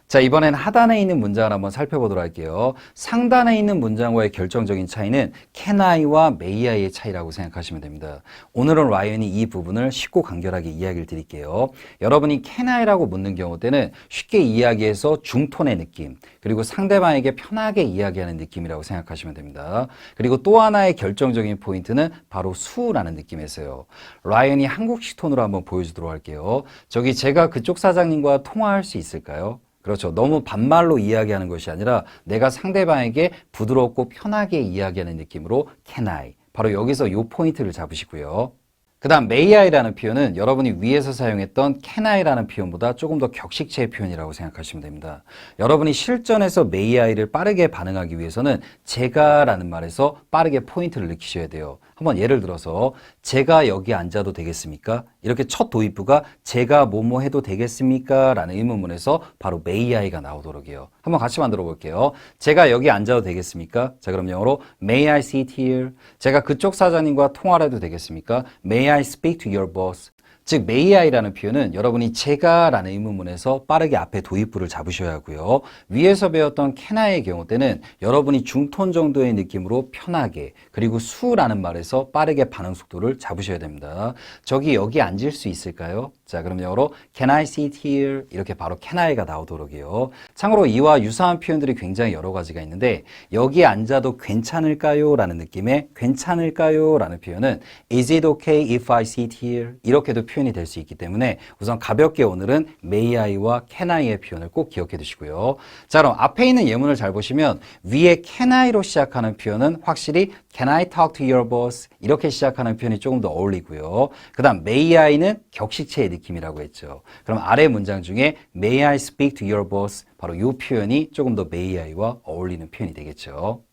자, 이번엔 하단에 있는 문장을 한번 살펴보도록 할게요. 상단에 있는 문장과의 결정적인 차이는 can I와 may I의 차이라고 생각하시면 됩니다. 오늘은 라이언이 이 부분을 쉽고 간결하게 이야기를 드릴게요. 여러분이 can I라고 묻는 경우 때는 쉽게 이야기해서 중톤의 느낌, 그리고 상대방에게 편하게 이야기하는 느낌이라고 생각하시면 됩니다. 그리고 또 하나의 결정적인 포인트는 바로 수라는 느낌에서요. 라이언이 한국식 톤으로 한번 보여주도록 할게요. 저기 제가 그쪽 사장님과 통화할 수 있을까요? 그렇죠. 너무 반말로 이야기하는 것이 아니라 내가 상대방에게 부드럽고 편하게 이야기하는 느낌으로 can I. 바로 여기서 이 포인트를 잡으시고요. 그 다음 may I라는 표현은 여러분이 위에서 사용했던 can I라는 표현보다 조금 더 격식체의 표현이라고 생각하시면 됩니다. 여러분이 실전에서 may I를 빠르게 반응하기 위해서는 제가 라는 말에서 빠르게 포인트를 느끼셔야 돼요. 한번 예를 들어서 제가 여기 앉아도 되겠습니까? 이렇게 첫 도입부가 제가 뭐뭐 해도 되겠습니까? 라는 의문문에서 바로 may I가 나오도록 해요. 한번 같이 만들어 볼게요. 제가 여기 앉아도 되겠습니까? 자, 그럼 영어로 May I sit here? 제가 그쪽 사장님과 통화를 해도 되겠습니까? May I speak to your boss? 즉 may I라는 표현은 여러분이 제가라는 의문문에서 빠르게 앞에 도입부를 잡으셔야 하고요. 위에서 배웠던 can I의 경우 때는 여러분이 중톤 정도의 느낌으로 편하게 그리고 수라는 말에서 빠르게 반응 속도를 잡으셔야 됩니다. 저기 여기 앉을 수 있을까요? 자, 그럼 영어로 can I sit here? 이렇게 바로 can I가 나오도록이요. 참고로 이와 유사한 표현들이 굉장히 여러 가지가 있는데 여기에 앉아도 괜찮을까요? 라는 느낌의 괜찮을까요? 라는 표현은 is it okay if I sit here? 이렇게도 표현이 될 수 있기 때문에 우선 가볍게 오늘은 may I와 can I의 표현을 꼭 기억해 두시고요. 자, 그럼 앞에 있는 예문을 잘 보시면 위에 can I로 시작하는 표현은 확실히 can I talk to your boss? 이렇게 시작하는 표현이 조금 더 어울리고요. 그 다음 may I는 격식체의 느낌이라고 했죠. 그럼 아래 문장 중에 may I speak to your boss? 바로 이 표현이 조금 더 may I와 어울리는 표현이 되겠죠.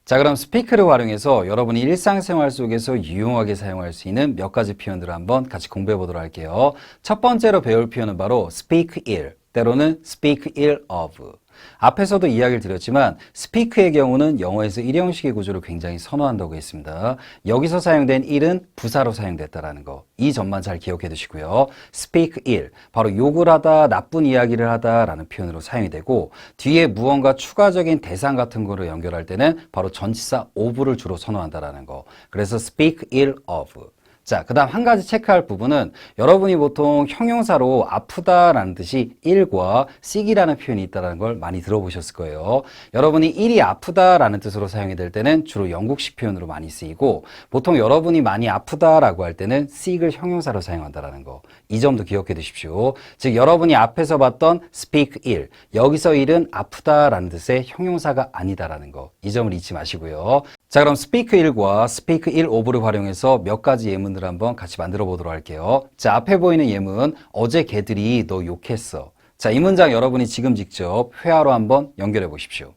자, 그럼 speak를 활용해서 여러분이 일상생활 속에서 유용하게 사용할 수 있는 몇 가지 표현들을 한번 같이 공부해 보도록 할게요. 첫 번째로 배울 표현은 바로 speak ill, 때로는 speak ill of. 앞에서도 이야기를 드렸지만 speak의 경우는 영어에서 일형식의 구조를 굉장히 선호한다고 했습니다. 여기서 사용된 ill은 부사로 사용됐다라는 거. 이 점만 잘 기억해 두시고요. speak ill, 바로 욕을 하다, 나쁜 이야기를 하다라는 표현으로 사용이 되고 뒤에 무언가 추가적인 대상 같은 거로 연결할 때는 바로 전치사 of를 주로 선호한다라는 거. 그래서 speak ill of. 자, 그 다음 한 가지 체크할 부분은 여러분이 보통 형용사로 아프다라는 뜻이 ill과 sick이라는 표현이 있다는 걸 많이 들어보셨을 거예요. 여러분이 ill이 아프다라는 뜻으로 사용이 될 때는 주로 영국식 표현으로 많이 쓰이고 보통 여러분이 많이 아프다라고 할 때는 sick을 형용사로 사용한다는 거. 이 점도 기억해 두십시오. 즉 여러분이 앞에서 봤던 speak ill, 여기서 ill은 아프다라는 뜻의 형용사가 아니다라는 거. 이 점을 잊지 마시고요. 자, 그럼 speak ill과 speak ill of를 활용해서 몇 가지 예문들을 한번 같이 만들어 보도록 할게요. 자, 앞에 보이는 예문, 어제 걔들이 너 욕했어. 자, 이 문장 여러분이 지금 직접 회화로 한번 연결해 보십시오.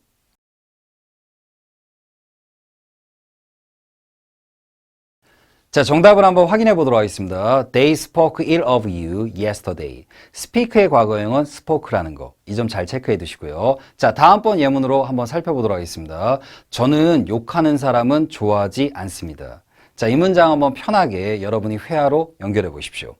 자, 정답을 한번 확인해 보도록 하겠습니다. They spoke ill of you yesterday. speak의 과거형은 spoke라는 거. 이 점 잘 체크해 두시고요. 자, 다음번 예문으로 한번 살펴보도록 하겠습니다. 저는 욕하는 사람은 좋아하지 않습니다. 자, 이 문장 한번 편하게 여러분이 회화로 연결해 보십시오.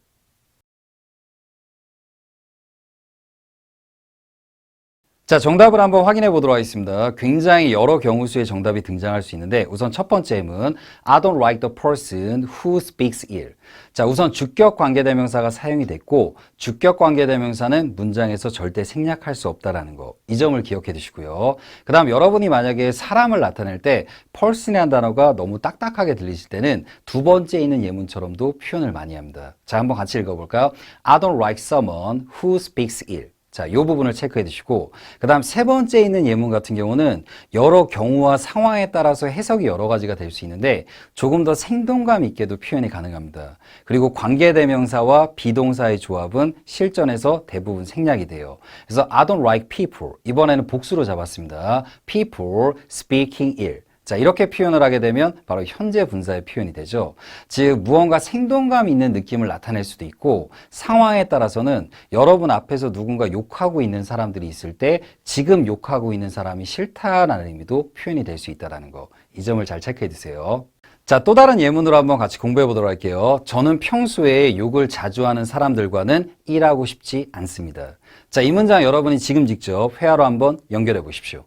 자, 정답을 한번 확인해 보도록 하겠습니다. 굉장히 여러 경우수의 정답이 등장할 수 있는데 우선 첫 번째는 I don't like the person who speaks ill. 자, 우선 주격 관계대명사가 사용이 됐고 주격 관계대명사는 문장에서 절대 생략할 수 없다라는 거. 이 점을 기억해 두시고요. 그 다음 여러분이 만약에 사람을 나타낼 때 person이라는 단어가 너무 딱딱하게 들리실 때는 두 번째 있는 예문처럼도 표현을 많이 합니다. 자, 한번 같이 읽어볼까요? I don't like someone who speaks ill. 자, 이 부분을 체크해 두시고 그 다음 세 번째 있는 예문 같은 경우는 여러 경우와 상황에 따라서 해석이 여러 가지가 될 수 있는데 조금 더 생동감 있게도 표현이 가능합니다. 그리고 관계대명사와 비동사의 조합은 실전에서 대부분 생략이 돼요. 그래서 I don't like people, 이번에는 복수로 잡았습니다. People speaking ill. 자, 이렇게 표현을 하게 되면 바로 현재 분사의 표현이 되죠. 즉 무언가 생동감 있는 느낌을 나타낼 수도 있고 상황에 따라서는 여러분 앞에서 누군가 욕하고 있는 사람들이 있을 때 지금 욕하고 있는 사람이 싫다라는 의미도 표현이 될 수 있다는 거. 이 점을 잘 체크해 두세요. 자, 또 다른 예문으로 한번 같이 공부해 보도록 할게요. 저는 평소에 욕을 자주 하는 사람들과는 일하고 싶지 않습니다. 자, 이 문장 여러분이 지금 직접 회화로 한번 연결해 보십시오.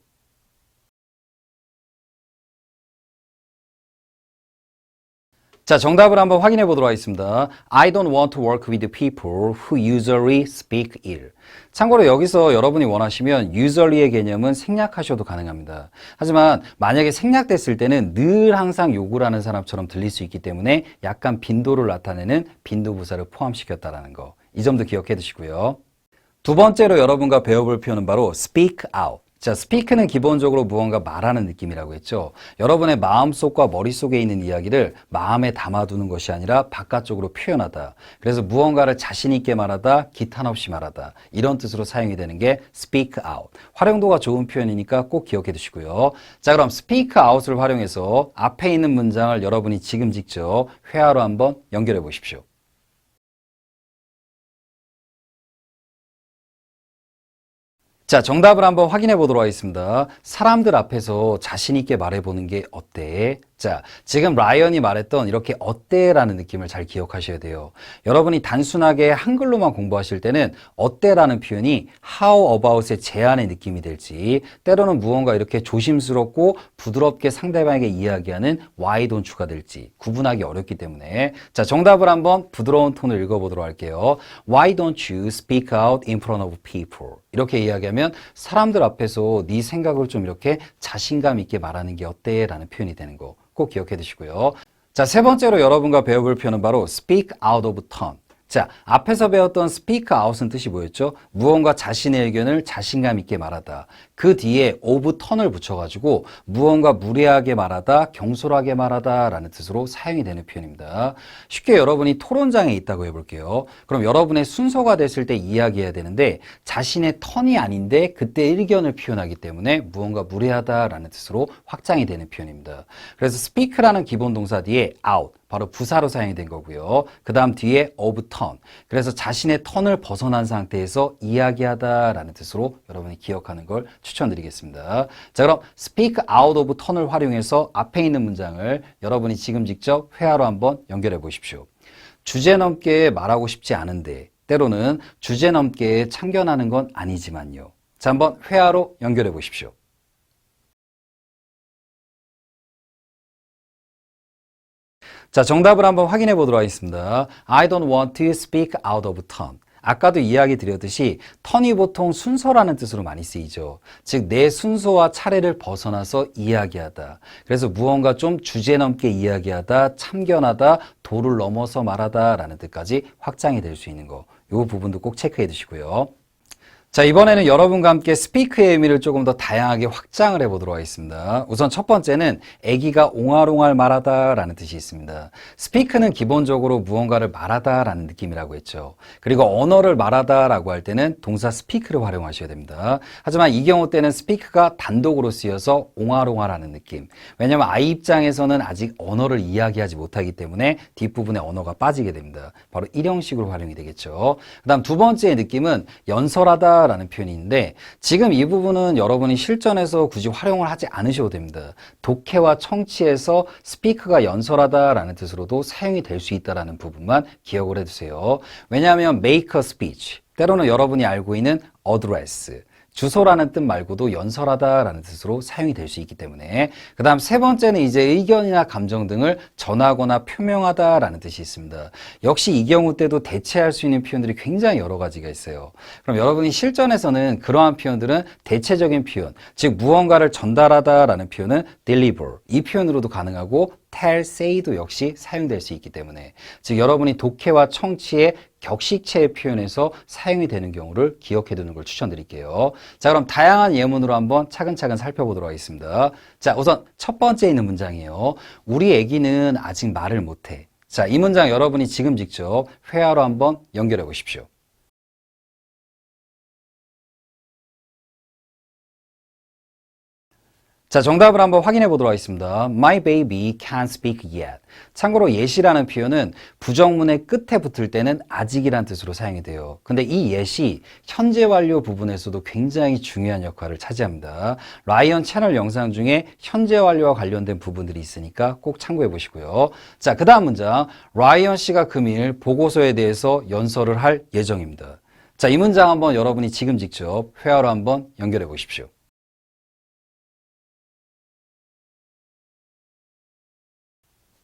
자, 정답을 한번 확인해 보도록 하겠습니다. I don't want to work with people who usually speak ill. 참고로 여기서 여러분이 원하시면 usually의 개념은 생략하셔도 가능합니다. 하지만 만약에 생략됐을 때는 늘 항상 욕을 하는 사람처럼 들릴 수 있기 때문에 약간 빈도를 나타내는 빈도부사를 포함시켰다는 거. 이 점도 기억해 두시고요. 두 번째로 여러분과 배워볼 표현은 바로 speak out. 자, speak는 기본적으로 무언가 말하는 느낌이라고 했죠. 여러분의 마음속과 머릿속에 있는 이야기를 마음에 담아두는 것이 아니라 바깥쪽으로 표현하다. 그래서 무언가를 자신 있게 말하다, 기탄 없이 말하다. 이런 뜻으로 사용이 되는 게 speak out. 활용도가 좋은 표현이니까 꼭 기억해 두시고요. 자, 그럼 speak out을 활용해서 앞에 있는 문장을 여러분이 지금 직접 회화로 한번 연결해 보십시오. 자, 정답을 한번 확인해 보도록 하겠습니다. 사람들 앞에서 자신 있게 말해보는 게 어때? 자, 지금 라이언이 말했던 이렇게 어때라는 느낌을 잘 기억하셔야 돼요. 여러분이 단순하게 한글로만 공부하실 때는 어때라는 표현이 how about의 제안의 느낌이 될지, 때로는 무언가 이렇게 조심스럽고 부드럽게 상대방에게 이야기하는 why don't you가 될지 구분하기 어렵기 때문에, 자, 정답을 한번 부드러운 톤을 읽어보도록 할게요. Why don't you speak out in front of people? 이렇게 이야기하면 사람들 앞에서 네 생각을 좀 이렇게 자신감 있게 말하는 게 어때? 라는 표현이 되는 거 꼭 기억해 두시고요. 자, 세 번째로 여러분과 배워볼 표현은 바로 speak out of turn. 자, 앞에서 배웠던 speak out은 뜻이 뭐였죠? 무언가 자신의 의견을 자신감 있게 말하다. 그 뒤에 of turn을 붙여가지고 무언가 무례하게 말하다, 경솔하게 말하다 라는 뜻으로 사용이 되는 표현입니다. 쉽게 여러분이 토론장에 있다고 해볼게요. 그럼 여러분의 순서가 됐을 때 이야기해야 되는데 자신의 턴이 아닌데 그때 의견을 표현하기 때문에 무언가 무례하다 라는 뜻으로 확장이 되는 표현입니다. 그래서 speak라는 기본 동사 뒤에 out, 바로 부사로 사용이 된 거고요. 그 다음 뒤에 of turn. 그래서 자신의 턴을 벗어난 상태에서 이야기하다라는 뜻으로 여러분이 기억하는 걸 추천드리겠습니다. 자, 그럼 speak out of turn을 활용해서 앞에 있는 문장을 여러분이 지금 직접 회화로 한번 연결해 보십시오. 주제넘게 말하고 싶지 않은데 때로는 주제넘게 참견하는 건 아니지만요. 자, 한번 회화로 연결해 보십시오. 자, 정답을 한번 확인해 보도록 하겠습니다. I don't want to speak out of turn. 아까도 이야기 드렸듯이 턴이 보통 순서라는 뜻으로 많이 쓰이죠. 즉, 내 순서와 차례를 벗어나서 이야기하다. 그래서 무언가 좀 주제넘게 이야기하다, 참견하다, 도를 넘어서 말하다 라는 뜻까지 확장이 될 수 있는 거. 이 부분도 꼭 체크해 두시고요. 자, 이번에는 여러분과 함께 스피크의 의미를 조금 더 다양하게 확장을 해보도록 하겠습니다. 우선 첫 번째는 아기가 옹알옹알 말하다 라는 뜻이 있습니다. 스피크는 기본적으로 무언가를 말하다 라는 느낌이라고 했죠. 그리고 언어를 말하다 라고 할 때는 동사 스피크를 활용하셔야 됩니다. 하지만 이 경우 때는 스피크가 단독으로 쓰여서 옹알옹알 하는 느낌. 왜냐하면 아이 입장에서는 아직 언어를 이야기하지 못하기 때문에 뒷부분에 언어가 빠지게 됩니다. 바로 일형식으로 활용이 되겠죠. 그 다음 두 번째의 느낌은 연설하다 라는 표현이 있는데 지금 이 부분은 여러분이 실전에서 굳이 활용을 하지 않으셔도 됩니다. 독해와 청취에서 스피크가 연설하다 라는 뜻으로도 사용이 될 수 있다는 부분만 기억을 해두세요. 왜냐하면 make a speech, 때로는 여러분이 알고 있는 address, 주소라는 뜻 말고도 연설하다라는 뜻으로 사용이 될 수 있기 때문에, 그 다음 세 번째는 이제 의견이나 감정 등을 전하거나 표명하다라는 뜻이 있습니다. 역시 이 경우 때도 대체할 수 있는 표현들이 굉장히 여러 가지가 있어요. 그럼 여러분이 실전에서는 그러한 표현들은 대체적인 표현, 즉 무언가를 전달하다라는 표현은 deliver, 이 표현으로도 가능하고 tell, say도 역시 사용될 수 있기 때문에, 즉 여러분이 독해와 청취의 격식체의 표현에서 사용이 되는 경우를 기억해 두는 걸 추천드릴게요. 자, 그럼 다양한 예문으로 한번 차근차근 살펴보도록 하겠습니다. 자, 우선 첫 번째 있는 문장이에요. 우리 아기는 아직 말을 못해. 자, 이 문장 여러분이 지금 직접 회화로 한번 연결해 보십시오. 자, 정답을 한번 확인해 보도록 하겠습니다. My baby can't speak yet. 참고로 yet이라는 표현은 부정문의 끝에 붙을 때는 아직이란 뜻으로 사용이 돼요. 근데 이 yet이 현재 완료 부분에서도 굉장히 중요한 역할을 차지합니다. 라이언 채널 영상 중에 현재 완료와 관련된 부분들이 있으니까 꼭 참고해 보시고요. 자, 그 다음 문장. 라이언 씨가 금일 보고서에 대해서 연설을 할 예정입니다. 자, 이 문장 한번 여러분이 지금 직접 회화로 한번 연결해 보십시오.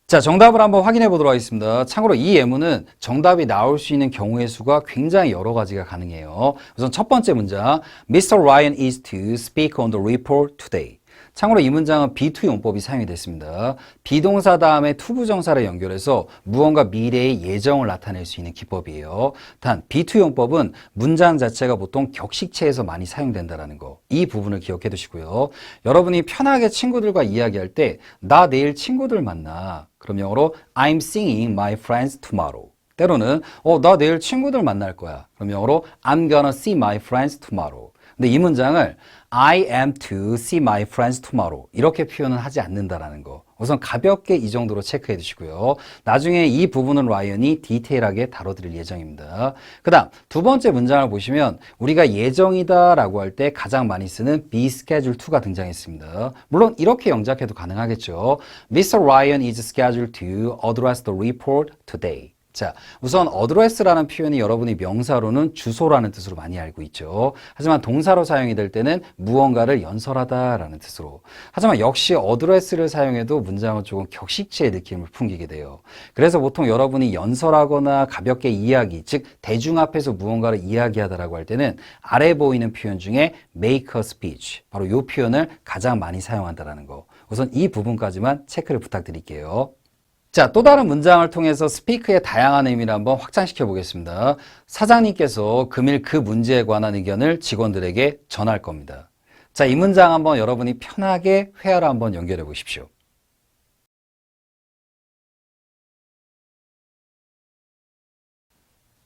자, 정답을 한번 확인해 보도록 하겠습니다. 참고로 이 예문은 정답이 나올 수 있는 경우의 수가 굉장히 여러 가지가 가능해요. 우선 첫 번째 문장, Mr. Ryan is to speak on the report today. 참고로 이 문장은 be2 용법이 사용이 됐습니다. 비동사 다음에 투부정사를 연결해서 무언가 미래의 예정을 나타낼 수 있는 기법이에요. 단 be2 용법은 문장 자체가 보통 격식체에서 많이 사용된다는 거, 이 부분을 기억해 두시고요. 여러분이 편하게 친구들과 이야기할 때 나 내일 친구들 만나, 그럼 영어로 I'm seeing my friends tomorrow. 때로는 나 내일 친구들 만날 거야. 그럼 영어로 I'm gonna see my friends tomorrow. 근데 이 문장을 I am to see my friends tomorrow. 이렇게 표현은 하지 않는다라는 거. 우선 가볍게 이 정도로 체크해 두시고요. 나중에 이 부분은 라이언이 디테일하게 다뤄드릴 예정입니다. 그 다음 두 번째 문장을 보시면 우리가 예정이다 라고 할 때 가장 많이 쓰는 be scheduled to가 등장했습니다. 물론 이렇게 영작해도 가능하겠죠. Mr. Ryan is scheduled to address the report today. 자, 우선 address라는 표현이 여러분이 명사로는 주소라는 뜻으로 많이 알고 있죠. 하지만 동사로 사용이 될 때는 무언가를 연설하다라는 뜻으로. 하지만 역시 address를 사용해도 문장은 조금 격식체의 느낌을 풍기게 돼요. 그래서 보통 여러분이 연설하거나 가볍게 이야기, 즉 대중 앞에서 무언가를 이야기하다라고 할 때는 아래 보이는 표현 중에 make a speech, 바로 이 표현을 가장 많이 사용한다라는 거. 우선 이 부분까지만 체크를 부탁드릴게요. 자, 또 다른 문장을 통해서 스피크의 다양한 의미를 한번 확장시켜 보겠습니다. 사장님께서 금일 그 문제에 관한 의견을 직원들에게 전할 겁니다. 자, 이 문장 한번 여러분이 편하게 회화로 한번 연결해 보십시오.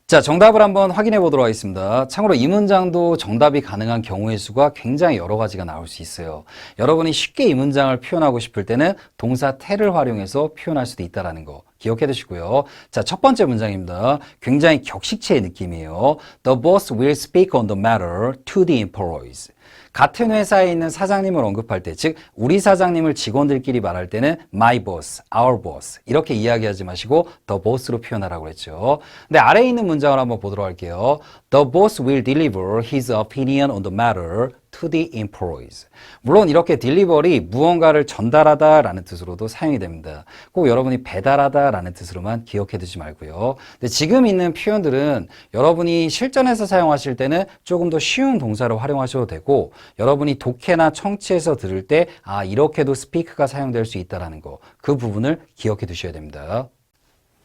자, 정답을 한번 확인해 보도록 하겠습니다. 참고로 이 문장도 정답이 가능한 경우의 수가 굉장히 여러 가지가 나올 수 있어요. 여러분이 쉽게 이 문장을 표현하고 싶을 때는 동사 te를 활용해서 표현할 수도 있다는 거 기억해 두시고요. 자, 첫 번째 문장입니다. 굉장히 격식체의 느낌이에요. The boss will speak on the matter to the employees. 같은 회사에 있는 사장님을 언급할 때, 즉 우리 사장님을 직원들끼리 말할 때는 my boss, our boss 이렇게 이야기하지 마시고 the boss로 표현하라고 했죠. 근데 아래에 있는 문장을 한번 보도록 할게요. The boss will deliver his opinion on the matter to the employees. 물론 이렇게 delivery 무언가를 전달하다라는 뜻으로도 사용이 됩니다. 꼭 여러분이 배달하다라는 뜻으로만 기억해 두지 말고요. 근데 지금 있는 표현들은 여러분이 실전에서 사용하실 때는 조금 더 쉬운 동사를 활용하셔도 되고 여러분이 독해나 청취해서 들을 때 아, 이렇게도 speak가 사용될 수 있다라는 거, 그 부분을 기억해 두셔야 됩니다.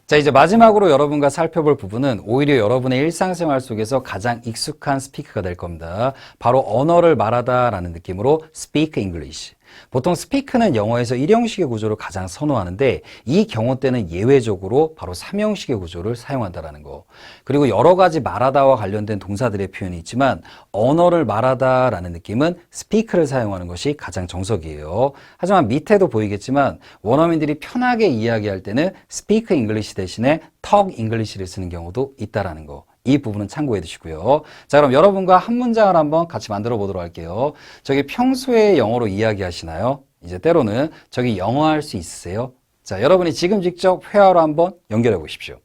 자, 이제 마지막으로 여러분과 살펴볼 부분은 오히려 여러분의 일상생활 속에서 가장 익숙한 스피크가 될 겁니다. 바로 언어를 말하다라는 느낌으로 speak English. 보통 스피크는 영어에서 1형식의 구조를 가장 선호하는데 이 경우 때는 예외적으로 바로 3형식의 구조를 사용한다는 거. 그리고 여러 가지 말하다와 관련된 동사들의 표현이 있지만 언어를 말하다라는 느낌은 speak를 사용하는 것이 가장 정석이에요. 하지만 밑에도 보이겠지만 원어민들이 편하게 이야기할 때는 speak English 대신에 talk English를 쓰는 경우도 있다는 거. 이 부분은 참고해 두시고요. 자, 그럼 여러분과 한 문장을 한번 같이 만들어 보도록 할게요. 저기 평소에 영어로 이야기하시나요? 이제 때로는 저기 영어 할 수 있으세요? 자, 여러분이 지금 직접 회화로 한번 연결해 보십시오.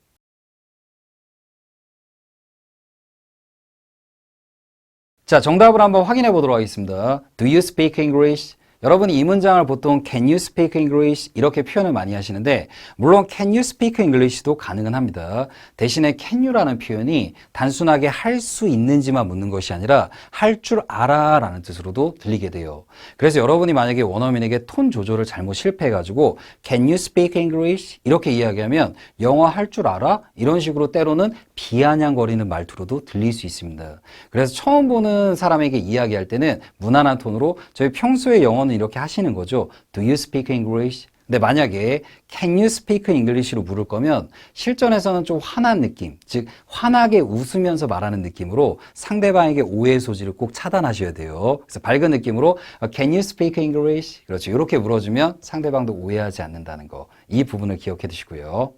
자, 정답을 한번 확인해 보도록 하겠습니다. Do you speak English? 여러분이 이 문장을 보통 Can you speak English? 이렇게 표현을 많이 하시는데 물론 Can you speak English도 가능은 합니다. 대신에 Can you라는 표현이 단순하게 할 수 있는지만 묻는 것이 아니라 할 줄 알아 라는 뜻으로도 들리게 돼요. 그래서 여러분이 만약에 원어민에게 톤 조절을 잘못 실패해가지고 Can you speak English? 이렇게 이야기하면 영어 할 줄 알아? 이런 식으로 때로는 비아냥거리는 말투로도 들릴 수 있습니다. 그래서 처음 보는 사람에게 이야기할 때는 무난한 톤으로 저희 평소에 영어는 이렇게 하시는 거죠. Do you speak English? 근데 만약에 Can you speak English로 물을 거면 실전에서는 좀 화난 느낌, 즉 환하게 웃으면서 말하는 느낌으로 상대방에게 오해의 소지를 꼭 차단하셔야 돼요. 그래서 밝은 느낌으로 Can you speak English? 그렇죠. 이렇게 물어주면 상대방도 오해하지 않는다는 거. 이 부분을 기억해 두시고요.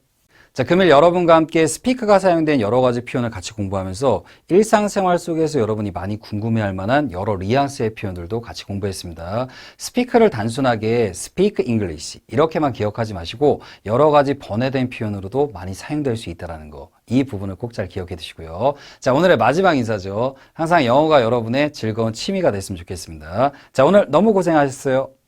자, 금일 여러분과 함께 스피크가 사용된 여러 가지 표현을 같이 공부하면서 일상생활 속에서 여러분이 많이 궁금해할 만한 여러 뉘앙스의 표현들도 같이 공부했습니다. 스피크를 단순하게 speak English 이렇게만 기억하지 마시고 여러 가지 번외된 표현으로도 많이 사용될 수 있다는 거. 이 부분을 꼭 잘 기억해 두시고요. 자, 오늘의 마지막 인사죠. 항상 영어가 여러분의 즐거운 취미가 됐으면 좋겠습니다. 자, 오늘 너무 고생하셨어요.